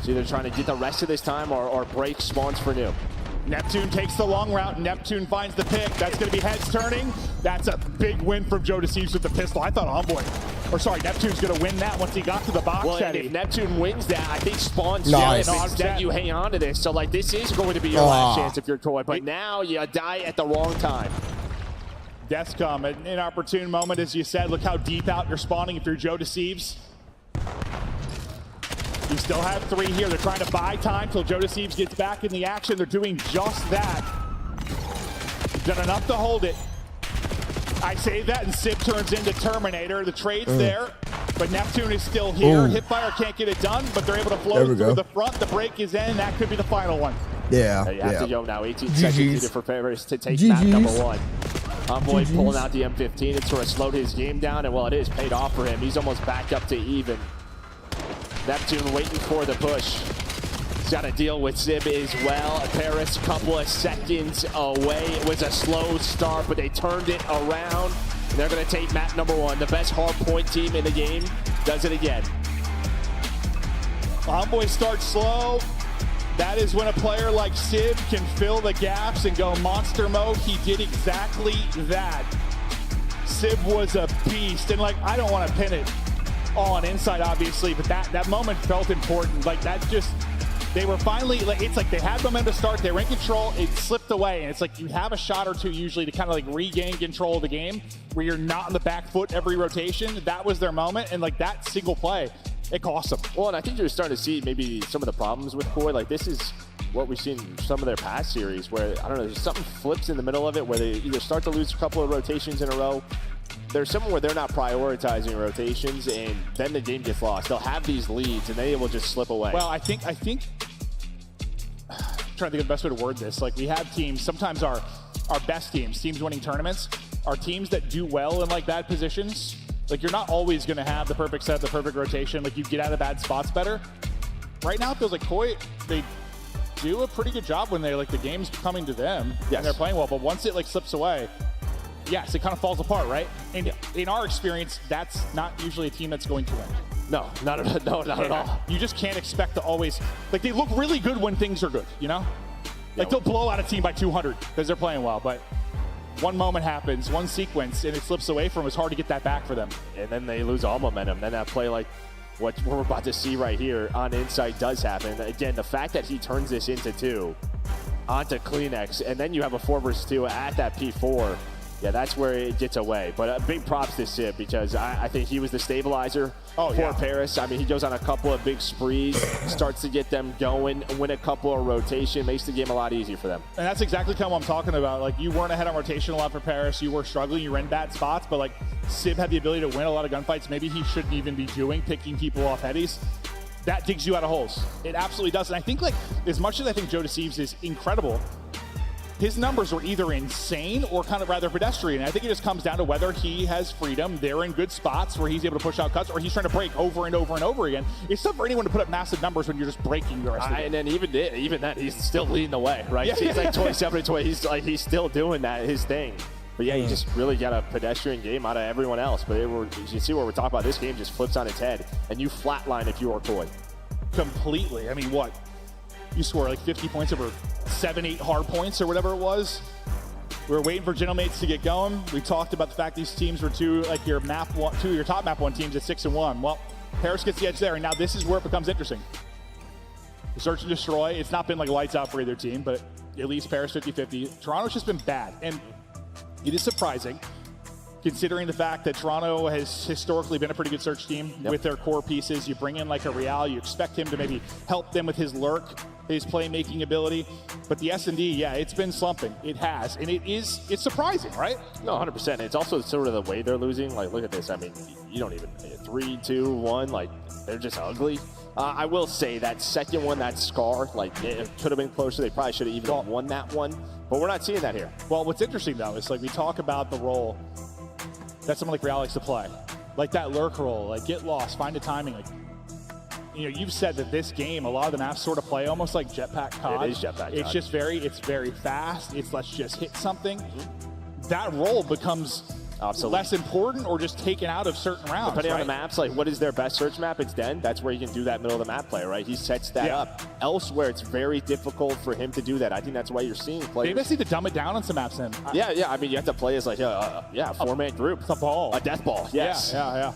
[SPEAKER 13] So either trying to get the rest of this time or break spawns for new.
[SPEAKER 12] Neptune takes the long route. Neptune finds the pick. That's going to be heads turning. That's a big win from Joe Deceives with the pistol. I thought Neptune's going to win that once he got to the box.
[SPEAKER 13] Well, and if Neptune wins that, I think spawns that you hang on to this. So, like, this is going to be your last chance if you're Koi. But now you die at the wrong time.
[SPEAKER 12] Death's come. An inopportune moment, as you said. Look how deep out you're spawning if you're Joe Deceives. You still have 3 here. They're trying to buy time till Joe Deceives gets back in the action. They're doing just that. Done enough to hold it. I say that, and Sib turns into Terminator. The trade's there, but Neptune is still here. Hipfire can't get it done, but they're able to float through the front. The break is in. That could be the final one.
[SPEAKER 4] Yeah.
[SPEAKER 13] You have to go now. 18 seconds needed for Paris to take map number 1. Envoy pulling out the M15. It sort of slowed his game down, and well, it is paid off for him. He's almost back up to even. Neptune waiting for the push. He's got to deal with Sib as well. Paris a couple of seconds away. It was a slow start, but they turned it around. And they're going to take map number 1. The best hard point team in the game does it again.
[SPEAKER 12] Envoy starts slow. That is when a player like Sib can fill the gaps and go monster mode. He did exactly that. Sib was a beast. And, like, I don't want to pin it all on Insight, obviously, but that moment felt important. Like, that just, they were finally, like, it's like they had momentum to start, they were in control, it slipped away, and it's like you have a shot or two usually to kind of like regain control of the game where you're not on the back foot every rotation. That was their moment, and like that single play, it costs them.
[SPEAKER 13] Well, and I think you're starting to see maybe some of the problems with Koi. Like, this is what we've seen in some of their past series where, I don't know, there's something flips in the middle of it where they either start to lose a couple of rotations in a row. There's somewhere where they're not prioritizing rotations, and then the game gets lost. They'll have these leads, and they will just slip away.
[SPEAKER 12] Well, I think I'm trying to think of the best way to word this. Like, we have teams, sometimes our best teams winning tournaments, are teams that do well in like bad positions. Like, you're not always going to have the perfect set, the perfect rotation. Like, you get out of bad spots better. Right now, it feels like Koi, they do a pretty good job when the game's coming to them and they're playing well. But once it like slips away, yes, it kind of falls apart, right? And in our experience, that's not usually a team that's going to win.
[SPEAKER 13] No, not at all.
[SPEAKER 12] You just can't expect to always, like, they look really good when things are good, you know? Like, they'll blow out a team by 200 because they're playing well, but one moment happens, one sequence, and it slips away from them. It's hard to get that back for them.
[SPEAKER 13] And then they lose all momentum. Then that play like what we're about to see right here on Insight does happen. Again, the fact that he turns this into 2 onto Kleenex, and then you have a 4 versus 2 at that P4, yeah, that's where it gets away. But big props to Sib, because I think he was the stabilizer for Paris. I mean, he goes on a couple of big sprees, starts to get them going, win a couple of rotation, makes the game a lot easier for them.
[SPEAKER 12] And that's exactly kind of what I'm talking about. Like, you weren't ahead on rotation a lot for Paris. You were struggling. You were in bad spots. But, like, Sib had the ability to win a lot of gunfights maybe he shouldn't even be doing, picking people off headies. That digs you out of holes. It absolutely does. And I think, like, as much as I think Joe Deceives is incredible, his numbers were either insane or kind of rather pedestrian. I think it just comes down to whether he has freedom. They're in good spots where he's able to push out cuts, or he's trying to break over and over and over again. It's tough for anyone to put up massive numbers when you're just breaking the rest of the game.
[SPEAKER 13] And then even that, he's still leading the way, right? He's like 27-20. He's still doing that, his thing. But yeah, you just really got a pedestrian game out of everyone else. But you see what we're talking about. This game just flips on its head, and you flatline if you are Koi.
[SPEAKER 12] Completely. I mean, what? You score like 50 points over 7-8 hard points or whatever it was. We were waiting for Gentlemates to get going. We talked about the fact these teams were two of your top map 1 teams at 6-1. Well, Paris gets the edge there, and now this is where it becomes interesting. Search and destroy. It's not been like lights out for either team, but at least Paris 50-50. Toronto's just been bad, and it is surprising considering the fact that Toronto has historically been a pretty good search team with their core pieces. You bring in like a Real, you expect him to maybe help them with his lurk, his playmaking ability. But the S&D, yeah, it's been slumping. It has. And it's surprising, right?
[SPEAKER 13] No, 100%. It's also sort of the way they're losing. Like, look at this. I mean, you don't even 3, 2, 1. Like, they're just ugly. I will say that second one, that Scar, like, it could have been closer. They probably should have even won that one. But we're not seeing that here.
[SPEAKER 12] Well, what's interesting, though, is like we talk about the role that someone like Real likes to play. Like that lurk role, like get lost, find a timing. Like, you know, you've said that this game, a lot of the maps sort of play almost like Jetpack COD.
[SPEAKER 13] It is Jetpack
[SPEAKER 12] It's
[SPEAKER 13] COD.
[SPEAKER 12] just very fast. It's let's just hit something. That role becomes less important or just taken out of certain rounds.
[SPEAKER 13] Depending on the maps, like what is their best search map? It's Den. That's where he can do that middle of the map play, right? He sets that up. Elsewhere, it's very difficult for him to do that. I think that's why you're seeing players.
[SPEAKER 12] Maybe I need to dumb it down on some maps then.
[SPEAKER 13] Yeah. I mean, you have to play as like a 4-man group.
[SPEAKER 12] A ball.
[SPEAKER 13] A death ball. Yes.
[SPEAKER 12] Yeah.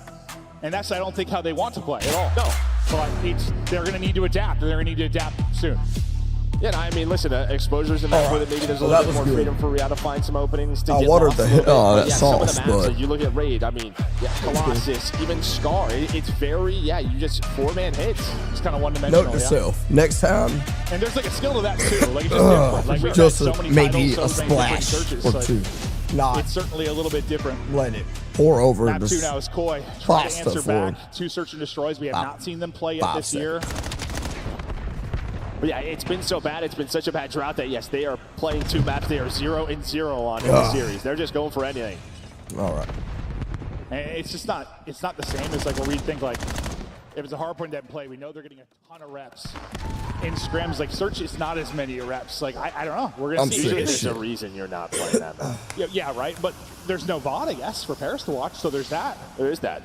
[SPEAKER 12] And that's, I don't think, how they want to play at all.
[SPEAKER 13] No.
[SPEAKER 12] But they're going to need to adapt, and they're going to need to adapt soon.
[SPEAKER 13] Yeah, I mean, listen, exposures in that with it. Maybe there's a little bit more freedom for Real to find some openings to get lost a little bit. But yeah, some of the maps, like you look at Raid, I mean, Colossus, even Scar, it's very, you just 4-man hits.
[SPEAKER 12] It's kind of one-dimensional.
[SPEAKER 4] Note to self, next time.
[SPEAKER 12] And there's like a skill to that too. Like it's just different. Like we've
[SPEAKER 4] just
[SPEAKER 12] so many
[SPEAKER 4] maybe
[SPEAKER 12] titles, so
[SPEAKER 4] a
[SPEAKER 12] many different
[SPEAKER 4] splash
[SPEAKER 12] searches.
[SPEAKER 4] or
[SPEAKER 12] Like,
[SPEAKER 4] two. Not
[SPEAKER 12] it's certainly a little bit different.
[SPEAKER 4] let it pour over.
[SPEAKER 12] Map 2 now is Koi. Try to answer
[SPEAKER 4] forward.
[SPEAKER 12] back. 2 search and destroys. We have not seen them play yet this year.
[SPEAKER 13] But yeah, it's been so bad. It's been such a bad drought that yes, they are playing 2 maps. They are 0-0 on in the series. They're just going for anything.
[SPEAKER 4] All right.
[SPEAKER 12] And it's just not. It's not the same as like where we think like if it's a hard point that play, we know they're getting a ton of reps. In scrims, like search is not as many reps. Like I don't know. We're gonna see.
[SPEAKER 13] Usually there's a reason you're not playing that map.
[SPEAKER 12] yeah, right. But there's no VOD, I guess, for Paris to watch. So there's that.
[SPEAKER 13] There is that.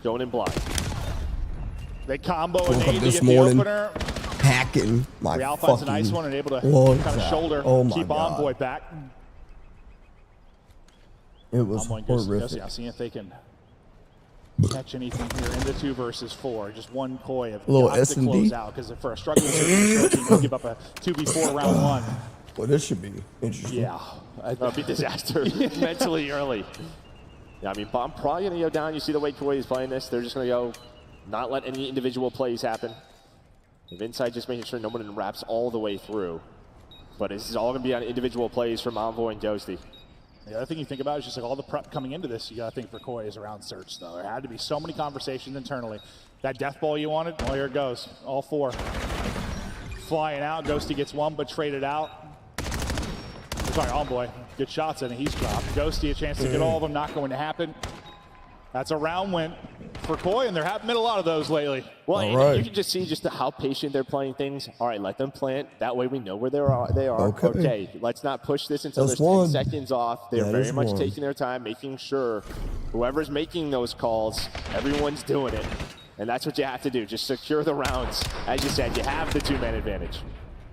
[SPEAKER 13] Going in blind.
[SPEAKER 12] They combo
[SPEAKER 4] Woke
[SPEAKER 12] and
[SPEAKER 4] up
[SPEAKER 12] aid to
[SPEAKER 4] this
[SPEAKER 12] get
[SPEAKER 4] morning,
[SPEAKER 12] the opener.
[SPEAKER 4] hacking my
[SPEAKER 12] Real finds a
[SPEAKER 4] fucking
[SPEAKER 12] nice one and able to
[SPEAKER 4] lungs
[SPEAKER 12] kind of
[SPEAKER 4] out.
[SPEAKER 12] shoulder,
[SPEAKER 4] Oh my
[SPEAKER 12] keep
[SPEAKER 4] God.
[SPEAKER 12] Envoy back.
[SPEAKER 4] It was horrific.
[SPEAKER 12] Yeah, seeing if they can catch anything here in the 2 versus 4. Just one Koi of
[SPEAKER 4] A little
[SPEAKER 12] got to
[SPEAKER 4] S&D.
[SPEAKER 12] close out because for a struggling search team, you give up a 2v4 round 1.
[SPEAKER 4] Well, this should be interesting.
[SPEAKER 12] Yeah,
[SPEAKER 13] That'd be disaster mentally early. Yeah, I mean, I'm probably going to go down. You see the way Koi is playing this. They're just going to go not let any individual plays happen. If inside, just making sure no one wraps all the way through. But this is all going to be on individual plays from Envoy and Ghosty.
[SPEAKER 12] The other thing you think about is just like all the prep coming into this, you got to think for Koi is around search, though. There had to be so many conversations internally. That death ball you wanted, well, here it goes. All 4. Flying out, Ghosty gets 1, but traded out. Sorry, Envoy. Good shots in, and he's dropped. Ghosty a chance to get all of them, not going to happen. That's a round win for Koi, and there haven't been a lot of those lately.
[SPEAKER 13] Well, you can just see just how patient they're playing things. All right, let them plant. That way we know where they are. Okay, let's not push this until there's 10 seconds off. They're very much taking their time, making sure whoever's making those calls, everyone's doing it. And that's what you have to do. Just secure the rounds. As you said, you have the 2-man advantage.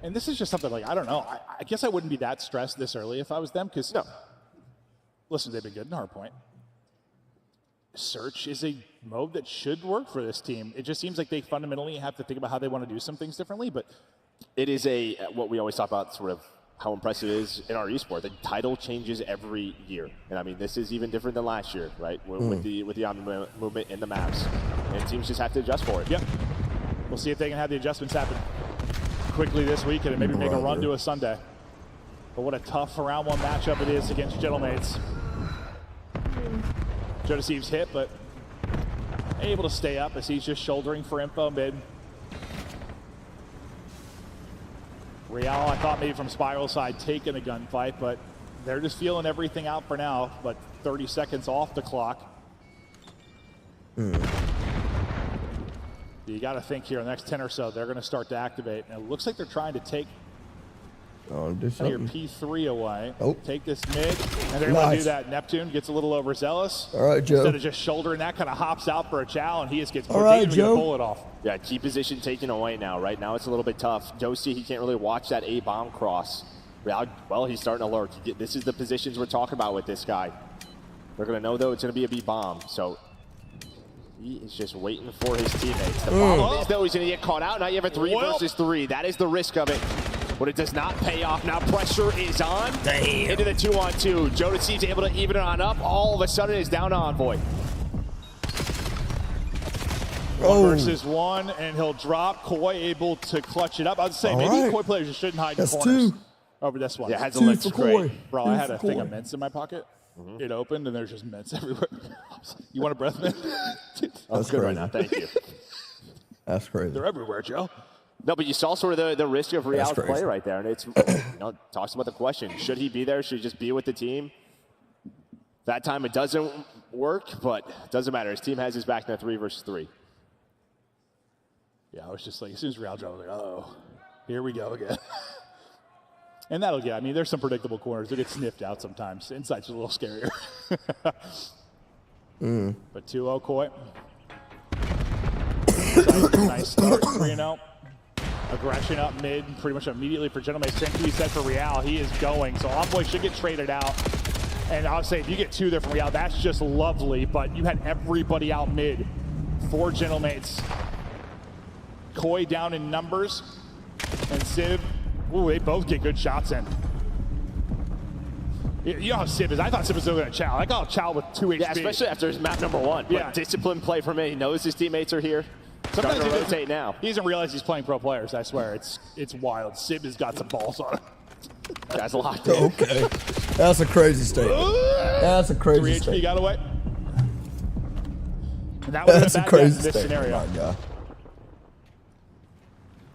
[SPEAKER 12] And this is just something like, I don't know. I guess I wouldn't be that stressed this early if I was them, because, listen, they've been good in hardpoint. Search is a mode that should work for this team. It just seems like they fundamentally have to think about how they want to do some things differently, but
[SPEAKER 13] it is what we always talk about, sort of how impressive it is in our esport. The title changes every year. And I mean, this is even different than last year, right? With the Omni movement in the maps. And teams just have to adjust for it.
[SPEAKER 12] Yep. We'll see if they can have the adjustments happen quickly this week and maybe make a run to a Sunday. But what a tough round 1 matchup it is against Gentlemates. Jodeci's hit, but able to stay up as he's just shouldering for info mid. Real, I thought maybe from Spiral side taking a gunfight, but they're just feeling everything out for now. But 30 seconds off the clock. You got to think here in the next 10 or so, they're going to start to activate. And it looks like they're trying to take your P3 away. Take this mid, and they're going to do that. Neptune gets a little overzealous.
[SPEAKER 4] All right, Joe.
[SPEAKER 12] Instead of just shouldering that, kind of hops out for a chow, and he just gets to pull it off.
[SPEAKER 13] Yeah, key position taken away now. Right now it's a little bit tough. Josie, he can't really watch that A-bomb cross. Well, he's starting to lurk. This is the positions we're talking about with this guy. They're going to know, though, it's going to be a B-bomb. So he is just waiting for his teammates. The problem is, though, he's going to get caught out. Now you have a 3 versus 3. That is the risk of it. But it does not pay off. Now pressure is on.
[SPEAKER 4] Damn.
[SPEAKER 13] Into the 2-on-2. Jodeci's able to even it on up. All of a sudden, it's down to Envoy.
[SPEAKER 12] 1 versus 1, and he'll drop. Koi able to clutch it up. I would say maybe Koi players just shouldn't hide in corners over this one.
[SPEAKER 13] Yeah, has a looks great.
[SPEAKER 12] Bro, I had a thing of mints in my pocket. It opened, and there's just mints everywhere. You want a breath mint?
[SPEAKER 13] That's good right now. Thank you.
[SPEAKER 4] That's crazy.
[SPEAKER 12] They're everywhere, Joe.
[SPEAKER 13] No, but you saw sort of the risk of Real's play right there, and it's talks about the question: should he be there? Should he just be with the team? That time it doesn't work, but it doesn't matter. His team has his back in a 3 versus 3.
[SPEAKER 12] Yeah, I was just like, as soon as Real dropped, I was like, oh, here we go again. And that'll get. I mean, there's some predictable corners that get sniffed out sometimes. Inside's a little scarier. But 2-0 Koi. Nice start, 3-0. Aggression up mid, pretty much immediately for Gentleman. Same thing we said for Real. He is going, so Envoy should get traded out. And I'll say, if you get 2 there from Real, that's just lovely. But you had everybody out mid for Gentlemates. Koi down in numbers, and Civ. Ooh, they both get good shots in. You know how Civ is. I thought Civ was going to Chow. I got Chow with 2 HP.
[SPEAKER 13] Yeah, especially after his map number 1.
[SPEAKER 12] Yeah.
[SPEAKER 13] But disciplined play from him. He knows his teammates are here.
[SPEAKER 12] Sometimes
[SPEAKER 13] he rotate now.
[SPEAKER 12] He doesn't realize he's playing pro players, I swear. It's wild. Civ has got some balls on him.
[SPEAKER 13] That's locked in.
[SPEAKER 4] Okay. That's a crazy statement. That's a crazy
[SPEAKER 12] 3
[SPEAKER 4] statement.
[SPEAKER 12] HP got away. And that was a bad guess in this scenario.
[SPEAKER 4] My God.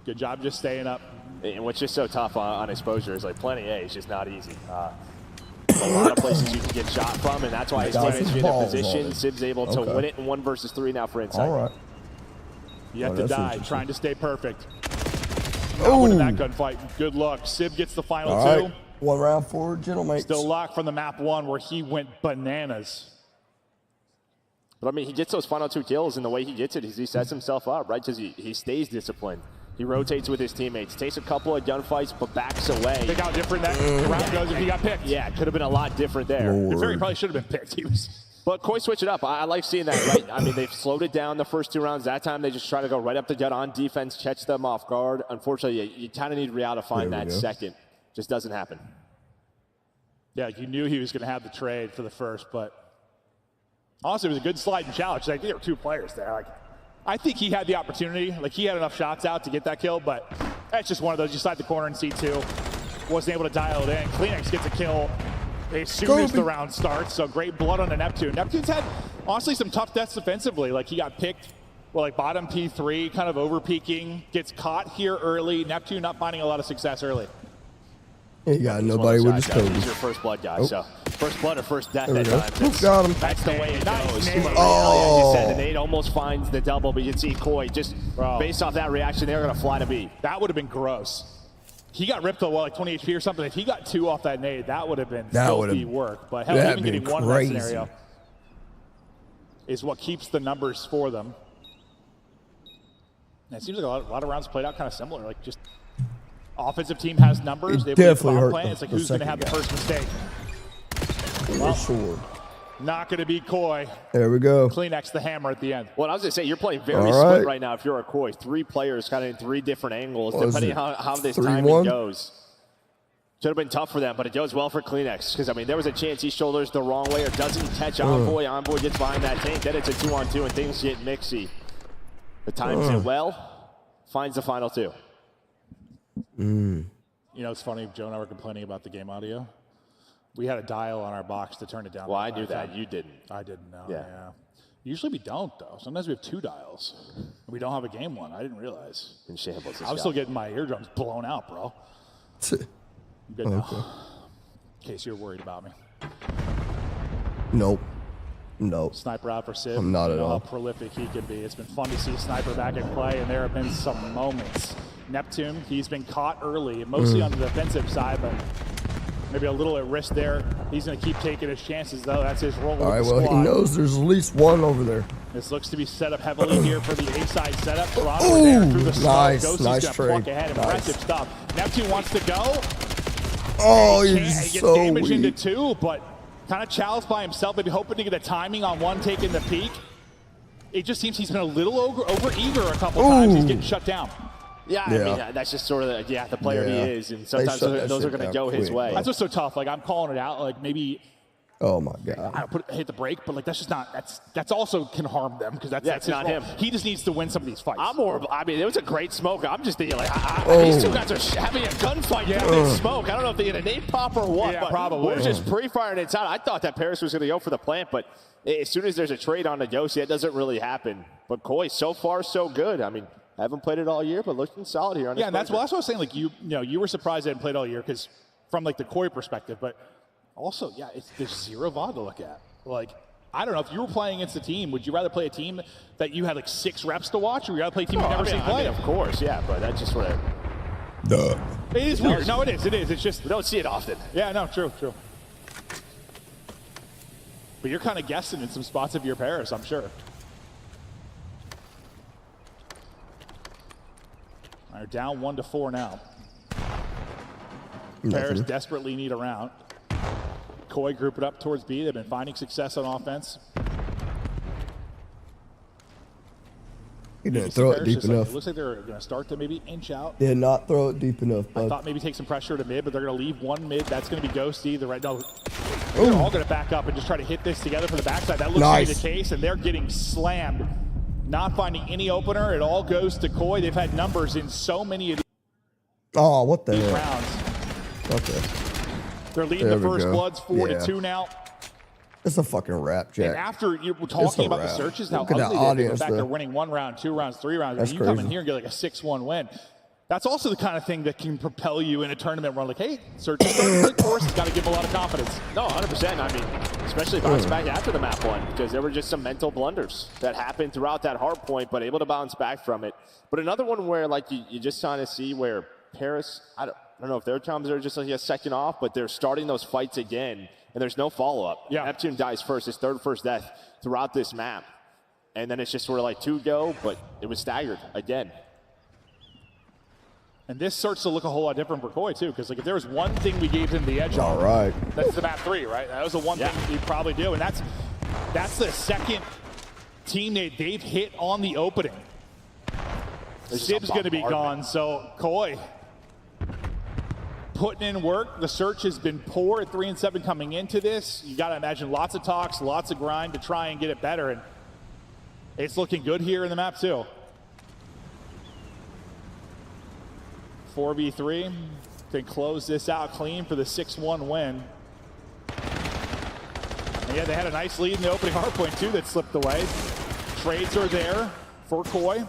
[SPEAKER 12] Good job just staying up.
[SPEAKER 13] And what's just so tough on exposure is like plenty A is just not easy. A lot of places you can get shot from, and that's why his teammates are in a position. Civ's able to win it in 1 versus 3 now for Insight.
[SPEAKER 4] All right.
[SPEAKER 12] You have to die, trying to stay perfect. Not winning that gunfight. Good luck. Civ gets the final 2.
[SPEAKER 4] 1 round for Gentlemates.
[SPEAKER 12] Still locked from the map 1 where he went bananas.
[SPEAKER 13] But I mean, he gets those final 2 kills, and the way he gets it is he sets himself up, right? Because he stays disciplined. He rotates with his teammates, takes a couple of gunfights, but backs away.
[SPEAKER 12] Think how different that round goes if he got picked.
[SPEAKER 13] Yeah, it could have been a lot different there.
[SPEAKER 12] In fact, he probably should have been picked.
[SPEAKER 13] But Koi switch it up. I like seeing that, right? I mean, they've slowed it down the first 2 rounds. That time, they just try to go right up the gut on defense, catch them off guard. Unfortunately, you kind of need Real to find that second. Just doesn't happen.
[SPEAKER 12] Yeah, you knew he was going to have the trade for the first, but honestly, it was a good slide and challenge. Like, there were 2 players there. Like, I think he had the opportunity. Like, he had enough shots out to get that kill, but that's just one of those. You slide the corner in C2. Wasn't able to dial it in. Kleenex gets a kill as soon as the round starts, so great blood on the Neptune. Neptune's had, honestly, some tough deaths defensively. Like, he got picked, well, like bottom P3, kind of over-peaking, gets caught here early. Neptune not finding a lot of success early.
[SPEAKER 4] He got nobody with his code.
[SPEAKER 7] He's your first blood guy, so first blood or first death
[SPEAKER 4] There
[SPEAKER 7] at
[SPEAKER 4] we go.
[SPEAKER 7] times.
[SPEAKER 4] Got him.
[SPEAKER 7] That's the way it goes.
[SPEAKER 4] Oh.
[SPEAKER 7] The nade almost finds the double, but you can see Koi just based off that reaction, they're going to fly to B.
[SPEAKER 12] That would have been gross. He got ripped to like 20 HP or something. If he got 2 off that nade, that would have been filthy work. But hell, even getting 1 in that scenario is what keeps the numbers for them. And it seems like a lot of rounds played out kind of similar. Like, just offensive team has numbers. They
[SPEAKER 4] definitely hurt
[SPEAKER 12] plan. It's like, who's going to have the first mistake?
[SPEAKER 4] Sword.
[SPEAKER 12] Not going to be Koi.
[SPEAKER 4] There we go.
[SPEAKER 12] Kleenex the hammer at the end.
[SPEAKER 7] Well, I was going to say, you're playing very split right now if you're a Koi. 3 players kind of in 3 different angles, depending on how this timing goes. Should have been tough for them, but it goes well for Kleenex. Because, I mean, there was a chance he shoulders the wrong way or doesn't catch Envoy. Envoy gets behind that tank. Then it's a 2-on-2, and things get mixy. The times it well, finds the final 2.
[SPEAKER 12] You know, it's funny, Joe and I were complaining about the game audio. We had a dial on our box to turn it down.
[SPEAKER 7] Well, I knew that. You didn't.
[SPEAKER 12] I didn't know. Yeah. Usually we don't, though. Sometimes we have 2 dials. And we don't have a game one. I didn't realize.
[SPEAKER 7] In shambles.
[SPEAKER 12] I was still getting my eardrums blown out, bro. Good now. In case you're worried about me.
[SPEAKER 4] Nope.
[SPEAKER 12] Sniper out for Sid.
[SPEAKER 4] I'm not at all.
[SPEAKER 12] How prolific he can be. It's been fun to see Sniper back in play, and there have been some moments. Neptune, he's been caught early, mostly on the defensive side, but maybe a little at risk there. He's going to keep taking his chances, though. That's his role.
[SPEAKER 4] All right, well, he knows there's at least one over there.
[SPEAKER 12] This looks to be set up heavily here for the A-side setup. Toronto there through the
[SPEAKER 4] nice,
[SPEAKER 12] Ghosty's
[SPEAKER 4] nice
[SPEAKER 12] gonna
[SPEAKER 4] trade.
[SPEAKER 12] pluck ahead. Impressive stuff. Neptune wants to go.
[SPEAKER 4] Oh,
[SPEAKER 12] he
[SPEAKER 4] he's
[SPEAKER 12] gets
[SPEAKER 4] so
[SPEAKER 12] damage
[SPEAKER 4] weak.
[SPEAKER 12] into 2, but kind of challenged by himself, maybe hoping to get a timing on 1 taking the peak. It just seems he's been a little over-eager a couple times. He's getting shut down.
[SPEAKER 7] Yeah, I mean, that's just sort of the player he is, and sometimes those are going to go his way.
[SPEAKER 12] That's what's so tough. Like, I'm calling it out. Like, maybe
[SPEAKER 4] Oh my God!
[SPEAKER 12] I don't hit the brake, but like that's just not. That's also can harm them because that's
[SPEAKER 7] not him.
[SPEAKER 12] He just needs to win some of these fights.
[SPEAKER 7] I mean, it was a great smoke. I'm just thinking like these 2 guys are having a gunfight. Yeah, they smoke. I don't know if they get a nade pop or what.
[SPEAKER 12] Yeah,
[SPEAKER 7] but
[SPEAKER 12] probably.
[SPEAKER 7] We're just pre-firing inside. I thought that Paris was going to go for the plant, but as soon as there's a trade on the Ghost, that doesn't really happen. But Koi, so far so good. I mean, I haven't played it all year, but looking solid here on his
[SPEAKER 12] and that's what I was saying. Like you were surprised I hadn't played all year because from like the Koi perspective, but. Also, there's 0 VOD to look at. Like, I don't know, if you were playing against a team, would you rather play a team that you had like 6 reps to watch, or would you rather play a team you've never seen play?
[SPEAKER 7] I mean, of course, yeah, but that's just sort of...
[SPEAKER 4] Duh.
[SPEAKER 12] It is weird. No, it is. It's just...
[SPEAKER 7] We don't see it often.
[SPEAKER 12] Yeah, no, true. But you're kind of guessing in some spots of your Paris, I'm sure. They're down 1-4 now. Paris desperately need a round. Koi group it up towards B. They've been finding success on offense.
[SPEAKER 4] He didn't throw it deep enough.
[SPEAKER 12] It looks like they're going to start to maybe inch out.
[SPEAKER 4] Did not throw it deep enough, bud.
[SPEAKER 12] I thought maybe take some pressure to mid, but they're going to leave 1 mid. That's going to be Ghosty. They're all going to back up and just try to hit this together for the backside. That looks to be the case, and they're getting slammed. Not finding any opener. It all goes to Koi. They've had numbers in so many of these
[SPEAKER 4] what the hell?
[SPEAKER 12] rounds.
[SPEAKER 4] Okay.
[SPEAKER 12] They're leading the first bloods 4-2 now.
[SPEAKER 4] It's a fucking rap, Jack.
[SPEAKER 12] And after you're talking about the searches, how ugly they are, the fact they're winning 1 round, 2 rounds, 3 rounds, and you come in here and get like a 6-1 win. That's also the kind of thing that can propel you in a tournament where like, hey, search is starting to click for us. It's got to give them a lot of confidence.
[SPEAKER 7] No, 100%. I mean, especially bounce back after the map one, because there were just some mental blunders that happened throughout that hard point, but able to bounce back from it. But another one where like you just kind of see where Paris, I don't know if their times are just like a second off, but they're starting those fights again, and there's no follow-up.
[SPEAKER 12] Yeah.
[SPEAKER 7] Neptune dies first, his third first death throughout this map. And then it's just sort of like 2 go, but it was staggered again.
[SPEAKER 12] And this starts to look a whole lot different for Koi, too, because like if there was one thing we gave him the edge
[SPEAKER 4] All
[SPEAKER 12] on,
[SPEAKER 4] right.
[SPEAKER 12] that's the map 3, right? That was the one thing he'd probably do, and that's the second team they've hit on the opening. Sib's going to be gone, so Koi putting in work. The search has been poor at 3-7 coming into this. You got to imagine lots of talks, lots of grind to try and get it better. And It's looking good here in the map too. 4v3 can close this out clean for the 6-1 win. And yeah, they had a nice lead in the opening hardpoint too that slipped away. Trades are there for Koi.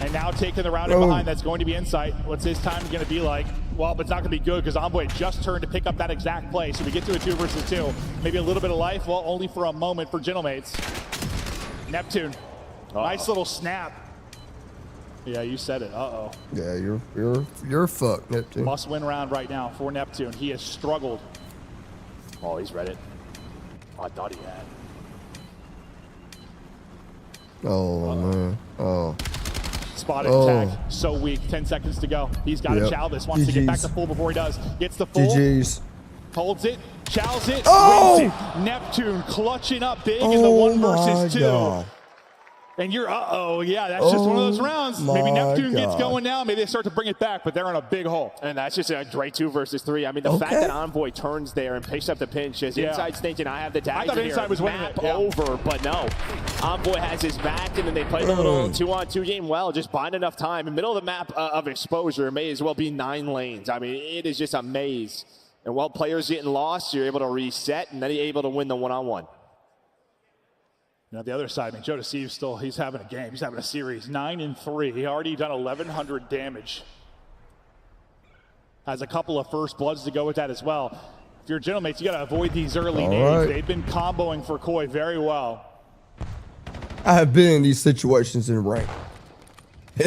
[SPEAKER 12] And now taking the round in behind, that's going to be Insight. What's his time going to be like? Well, it's not going to be good because Envoy just turned to pick up that exact play. So we get to a 2 versus 2. Maybe a little bit of life, well, only for a moment for Gentlemates. Neptune, nice little snap. Yeah, you said it. Uh-oh.
[SPEAKER 4] Yeah, you're fucked, Neptune.
[SPEAKER 12] Must win round right now for Neptune. He has struggled.
[SPEAKER 13] Oh, he's read it. Oh, I thought he had.
[SPEAKER 4] Oh, man. Oh.
[SPEAKER 12] Spotted attack. So weak. 10 seconds to go. He's got a chow this. Wants to get back to full before he does. Gets the full.
[SPEAKER 4] GG's.
[SPEAKER 12] Holds it. Chows it.
[SPEAKER 4] Oh!
[SPEAKER 12] Wins it. Neptune clutching up big in the 1 versus 2.
[SPEAKER 4] God.
[SPEAKER 12] And you're, yeah, that's just one of those rounds. Maybe Neptune gets going now. Maybe they start to bring it back, but they're in a big hole.
[SPEAKER 13] And that's just a great 2 versus 3. I mean, the fact that Envoy turns there and picks up the pinch is Insight's thinking, I have the tag.
[SPEAKER 12] I thought Insight was winning it.
[SPEAKER 13] Over, but no. Envoy has his back, and then they play the little 2-on-2 game well, just buying enough time. In the middle of the map of exposure, it may as well be 9 lanes. I mean, it is just a maze. And while players getting lost, you're able to reset, and then you're able to win the 1-on-1.
[SPEAKER 12] You know, the other side, I mean, Joe DeCeave still, he's having a game. He's having a series. 9-3. He already done 1,100 damage. Has a couple of first bloods to go with that as well. If you're Gentlemates, you got to avoid these early nades. They've been comboing for Koi very well.
[SPEAKER 4] I have been in these situations in rank.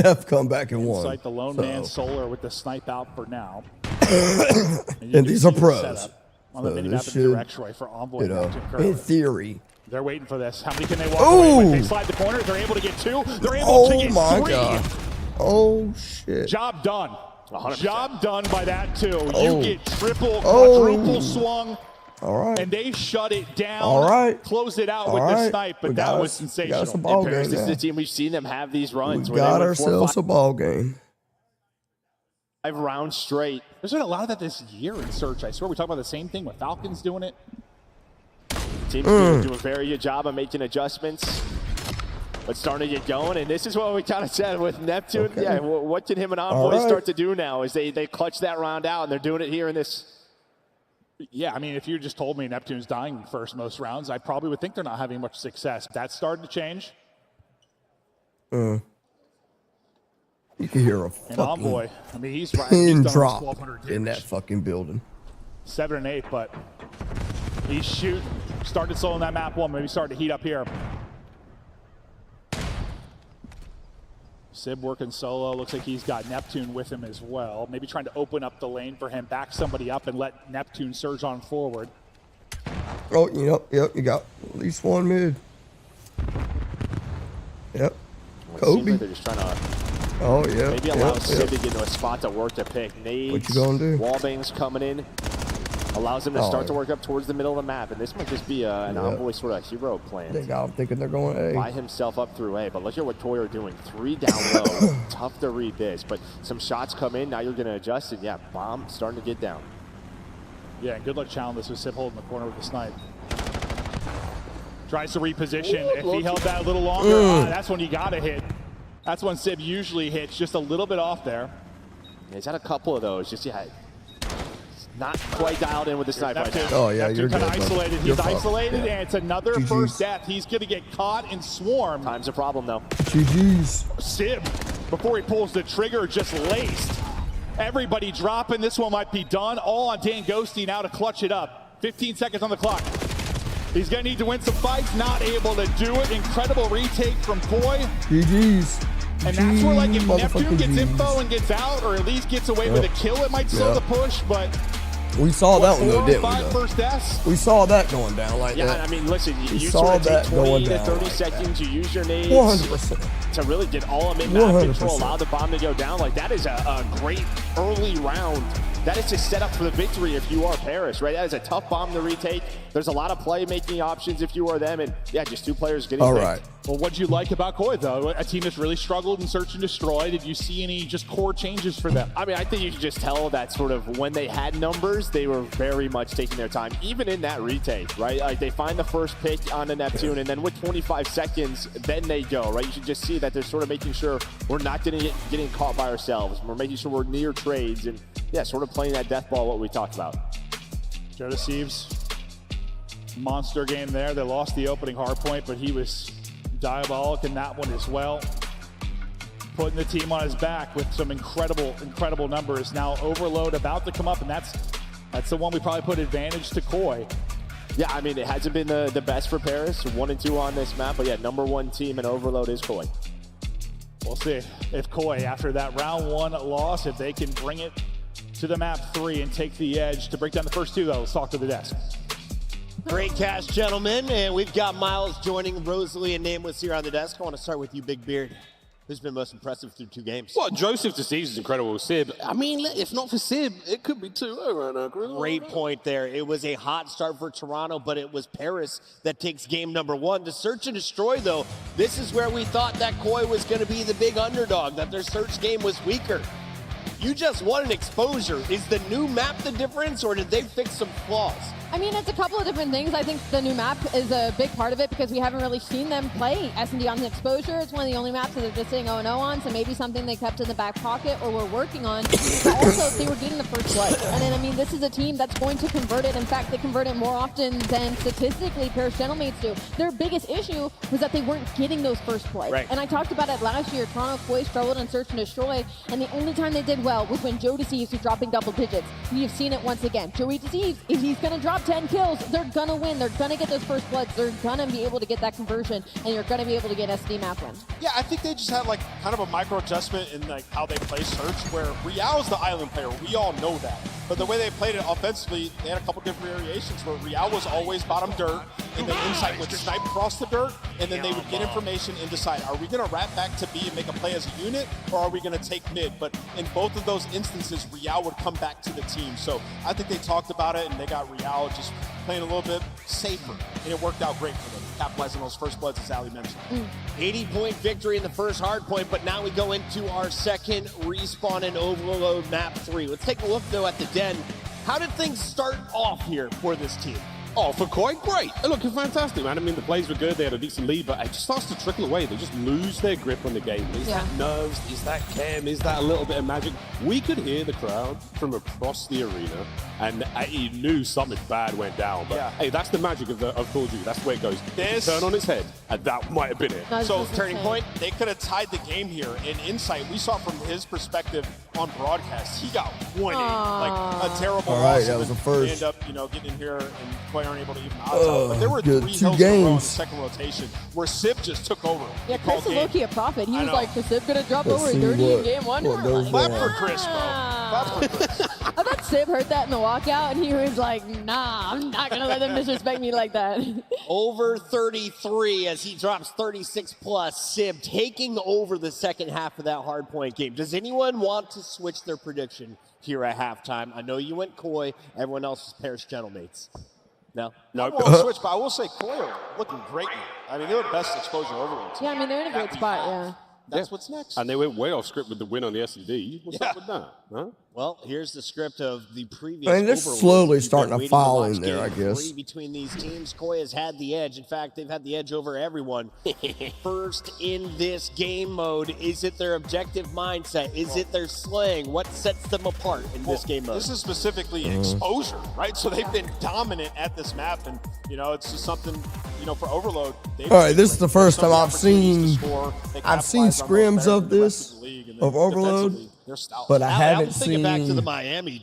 [SPEAKER 4] I've come back and won.
[SPEAKER 12] Insight, the lone man Solar with the snipe out for now.
[SPEAKER 4] And these are pros.
[SPEAKER 12] On the mini-map in X-Ray for Envoy.
[SPEAKER 4] You know, in theory.
[SPEAKER 12] They're waiting for this. How many can they walk away with? They slide the corner. They're able to get 2. They're able to get 3.
[SPEAKER 4] God. Oh, shit.
[SPEAKER 12] Job done.
[SPEAKER 13] 100%.
[SPEAKER 12] Job done by that, too. You get triple, quadruple swung.
[SPEAKER 4] All right.
[SPEAKER 12] And they shut it down.
[SPEAKER 4] All right.
[SPEAKER 12] Close it out with the snipe, but that was sensational.
[SPEAKER 4] Got us a ball game.
[SPEAKER 13] This is the team we've seen them have these runs.
[SPEAKER 4] We got ourselves a ball game.
[SPEAKER 13] 5 rounds straight.
[SPEAKER 12] There's been a lot of that this year in Search. I swear we talk about the same thing with Falcons doing it.
[SPEAKER 13] Teams do a very good job of making adjustments, but starting to get going. And this is what we kind of said with Neptune.
[SPEAKER 4] Okay.
[SPEAKER 13] Yeah, what can him and Envoy start to do now? Is they clutch that round out, and they're doing it here in this.
[SPEAKER 12] Yeah, I mean, if you just told me Neptune's dying first most rounds, I probably would think they're not having much success. That's starting to change.
[SPEAKER 4] You can hear a
[SPEAKER 12] and Envoy, I mean, he's right.
[SPEAKER 4] pin
[SPEAKER 12] He's
[SPEAKER 4] drop
[SPEAKER 12] 1,200
[SPEAKER 4] in that fucking building.
[SPEAKER 12] 7 and 8, but he's shooting. Started slow in that map 1, maybe started to heat up here. Sib working solo. Looks like he's got Neptune with him as well. Maybe trying to open up the lane for him, back somebody up and let Neptune surge on forward.
[SPEAKER 4] Oh, yep, you got at least 1 mid. Yep. Kobe.
[SPEAKER 13] Seems like they're just trying to maybe allow Sib to get into a spot to work to pick. Nades,
[SPEAKER 4] what you gonna do?
[SPEAKER 13] Wallbangs coming in. Allows them to start to work up towards the middle of the map. And this might just be an Envoy sort of hero plan.
[SPEAKER 4] They got him thinking they're going A.
[SPEAKER 13] Buy himself up through A. But look at what Toy are doing. 3 down low. Tough to read this. But some shots come in. Now you're going to adjust. And yeah, bomb starting to get down.
[SPEAKER 12] Yeah, and good luck challenge this with Sib holding the corner with the snipe. Tries to reposition. If he held that a little longer, that's when you got to hit. That's when Sib usually hits, just a little bit off there.
[SPEAKER 13] Yeah, he's had a couple of those. Just, not quite dialed in with the snipe right now.
[SPEAKER 4] Oh, yeah, you're
[SPEAKER 12] kind of
[SPEAKER 4] good,
[SPEAKER 12] isolated.
[SPEAKER 4] You're
[SPEAKER 12] He's isolated,
[SPEAKER 4] yeah.
[SPEAKER 12] and it's another first death. He's going to get caught and swarmed.
[SPEAKER 13] Time's a problem, though.
[SPEAKER 4] GG's.
[SPEAKER 12] Sib, before he pulls the trigger, just laced. Everybody dropping. This one might be done. All on Dan Ghosty now to clutch it up. 15 seconds on the clock. He's going to need to win some fights. Not able to do it. Incredible retake from Koi.
[SPEAKER 4] GG's.
[SPEAKER 12] And that's where, like, if Neptune gets info and gets out, or at least gets away with a kill, it might slow the push, but...
[SPEAKER 4] We saw that one, though, didn't we?
[SPEAKER 12] First deaths?
[SPEAKER 4] We saw that going down like that.
[SPEAKER 13] Yeah, I mean, listen, you
[SPEAKER 4] saw
[SPEAKER 13] sort of take
[SPEAKER 4] that
[SPEAKER 13] 20
[SPEAKER 4] going
[SPEAKER 13] to
[SPEAKER 4] down
[SPEAKER 13] 30
[SPEAKER 4] like
[SPEAKER 13] seconds, you use your nades
[SPEAKER 4] 100%.
[SPEAKER 13] to really get all of mid-map control,
[SPEAKER 4] 100%.
[SPEAKER 13] allow the bomb to go down. Like, that is a great early round. That is just set up for the victory if you are Paris, right? That is a tough bomb to retake. There's a lot of playmaking options if you are them, and yeah, just 2 players getting picked.
[SPEAKER 4] All right.
[SPEAKER 12] Well, what'd you like about Koi, though? A team that's really struggled in search and destroy. Did you see any just core changes for them?
[SPEAKER 13] I mean, I think you can just tell that sort of when they had numbers, they were very much taking their time, even in that retake, right? Like they find the first pick on the Neptune, and then with 25 seconds, then they go, right? You should just see that they're sort of making sure we're not getting caught by ourselves. We're making sure we're near trades and, yeah, sort of playing that death ball, what we talked about.
[SPEAKER 12] Joe Deceives, monster game there. They lost the opening hard point, but he was diabolic in that one as well. Putting the team on his back with some incredible numbers. Now Overload about to come up, and that's the one we probably put advantage to Koi.
[SPEAKER 13] Yeah, I mean, it hasn't been the best for Paris, 1 and 2 on this map, but yeah, #1 team in Overload is Koi.
[SPEAKER 12] We'll see if Koi, after that round 1 loss, if they can bring it to the map 3 and take the edge. To break down the first 2, though, let's talk to the desk.
[SPEAKER 7] Great cast, gentlemen, and we've got Miles joining Rosalie and Nameless here on the desk. I want to start with you, Big Beard. Who's been most impressive through 2 games?
[SPEAKER 8] Well, Joseph Deceives is incredible. Sib, I mean, if not for Sib, it could be 2-0 right now.
[SPEAKER 7] Great point there. It was a hot start for Toronto, but it was Paris that takes game #1. The search and destroy, though, this is where we thought that Koi was going to be the big underdog, that their search game was weaker. You just won an exposure. Is the new map the difference, or did they fix some flaws?
[SPEAKER 5] I mean, it's a couple of different things. I think the new map is a big part of it because we haven't really seen them play S&D on the exposure. It's one of the only maps that they're just saying 0-0 on, so maybe something they kept in the back pocket or were working on. But also, they were getting the first blood. And then, I mean, this is a team that's going to convert it. In fact, they convert it more often than statistically Paris Gentlemates do. Their biggest issue was that they weren't getting those first plays.
[SPEAKER 7] Right.
[SPEAKER 5] And I talked about it last year. Toronto Koi struggled in search and destroy, and the only time they did well was when Joe Deceives was dropping double digits. You've seen it once again. Joey Deceives, if he's going to drop 10 kills, they're going to win. They're going to get those first bloods. They're going to be able to get that conversion, and you're going to be able to get SD map win.
[SPEAKER 6] Yeah, I think they just had like kind of a micro adjustment in like how they play search, where Real is the island player. We all know that. But the way they played it offensively, they had a couple different variations where Real was always bottom dirt, and then Insight would snipe across the dirt, and then they would get information and decide, are we going to wrap back to B and make a play as a unit, or are we going to take mid? But in both of those instances, Real would come back to the team. So I think they talked about it, and they got Real just playing a little bit safer, and it worked out great for them, capitalizing on those first bloods, as Ali mentioned.
[SPEAKER 7] 80-point victory in the first hard point, but now we go into our second respawn and Overload map 3. Let's take a look, though, at the Den. How did things start off here for this team?
[SPEAKER 8] Oh, for Koi, great. Looking fantastic, man. I mean, the plays were good. They had a decent lead, but it just starts to trickle away. They just lose their grip on the game. Is that nerves? Is that chem? Is that a little bit of magic? We could hear the crowd from across the arena, and he knew something bad went down. But hey, that's the magic of Call of Duty. That's the way it goes. Turn on its head, and that might have been it.
[SPEAKER 6] So, turning point, they could have tied the game here. In Insight, we saw from his perspective on broadcast, he got 1-8. Like a terrible loss.
[SPEAKER 4] That was the first.
[SPEAKER 6] They end up, getting in here, and Koi aren't able to even odds out. But there were 3 hills in a row in the second rotation where Sib just took over.
[SPEAKER 5] Yeah, Chris is low-key a prophet. He was like, is Sib going to drop over 30 in game 1?
[SPEAKER 6] Clap for Chris, bro. Clap for Chris.
[SPEAKER 5] I thought Sib heard that in the walkout, and he was like, nah, I'm not going to let them disrespect me like that.
[SPEAKER 7] Over 33 as he drops 36 plus. Sib taking over the second half of that hard point game. Does anyone want to switch their prediction here at halftime? I know you went Koi. Everyone else is Paris Gentlemates. No?
[SPEAKER 6] I won't switch, but I will say Koi are looking great now. I mean, they were the best exposure Overload team.
[SPEAKER 5] Yeah, I mean, they're in a great spot, yeah.
[SPEAKER 6] That's what's next.
[SPEAKER 8] And they went way off script with the win on the S&D. What's up with that? Huh?
[SPEAKER 7] Well, here's the script of the previous.
[SPEAKER 4] I mean, they're slowly starting to fall in there, I guess.
[SPEAKER 7] Between these teams, Koi has had the edge. In fact, they've had the edge over everyone. First in this game mode, is it their objective mindset? Is it their slang? What sets them apart in this game mode?
[SPEAKER 6] This is specifically exposure, right? So they've been dominant at this map, and it's just something, for Overload.
[SPEAKER 4] All right, this is the first time I've seen scrims of this, of Overload, but I haven't seen.
[SPEAKER 7] Back to the Miami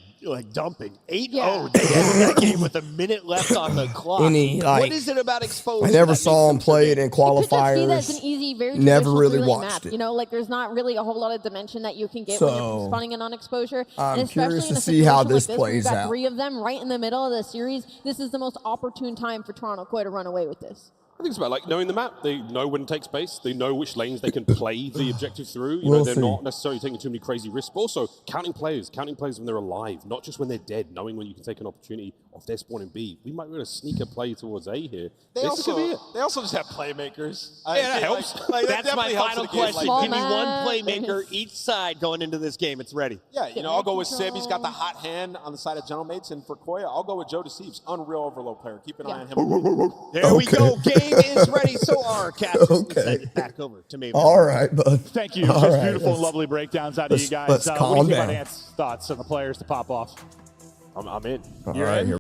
[SPEAKER 7] dumping 8-0 that game with a minute left on the clock. What is it about exposure?
[SPEAKER 4] I never saw him play it in qualifiers.
[SPEAKER 5] That's an easy, very
[SPEAKER 4] never really watched
[SPEAKER 5] map.
[SPEAKER 4] it.
[SPEAKER 5] There's not really a whole lot of dimension that you can get when you're spawning in on exposure.
[SPEAKER 4] I'm curious to see how this plays out.
[SPEAKER 5] 3 of them right in the middle of the series. This is the most opportune time for Toronto Koi to run away with this.
[SPEAKER 8] I think it's about knowing the map. They know when to take space. They know which lanes they can play the objective through. They're not necessarily taking too many crazy risks, but also counting players when they're alive, not just when they're dead, knowing when you can take an opportunity if they're spawning B, we might be able to sneak a play towards A here.
[SPEAKER 6] They
[SPEAKER 8] This
[SPEAKER 6] also,
[SPEAKER 8] could be it.
[SPEAKER 6] they also just have playmakers.
[SPEAKER 12] that helps.
[SPEAKER 7] That's my final question.
[SPEAKER 5] Small
[SPEAKER 7] Give me one
[SPEAKER 5] man.
[SPEAKER 7] playmaker each side going into this game. It's ready.
[SPEAKER 6] Yeah, I'll go with Sib. He's got the hot hand on the side of General Mates. And for Koya, I'll go with Joe Deceives. Unreal overload player. Keep an eye on him.
[SPEAKER 7] There we go. Game is ready. So are catches.
[SPEAKER 4] Okay.
[SPEAKER 7] Send it back over to me.
[SPEAKER 4] All right, bud.
[SPEAKER 12] Thank you.
[SPEAKER 4] All
[SPEAKER 12] Just
[SPEAKER 4] right,
[SPEAKER 12] beautiful and
[SPEAKER 4] let's-
[SPEAKER 12] lovely breakdowns out of you guys.
[SPEAKER 4] let's
[SPEAKER 12] What do
[SPEAKER 4] calm
[SPEAKER 12] you think about
[SPEAKER 4] down.
[SPEAKER 12] Ant's thoughts on the players to pop off?
[SPEAKER 13] I'm in.
[SPEAKER 4] All right, here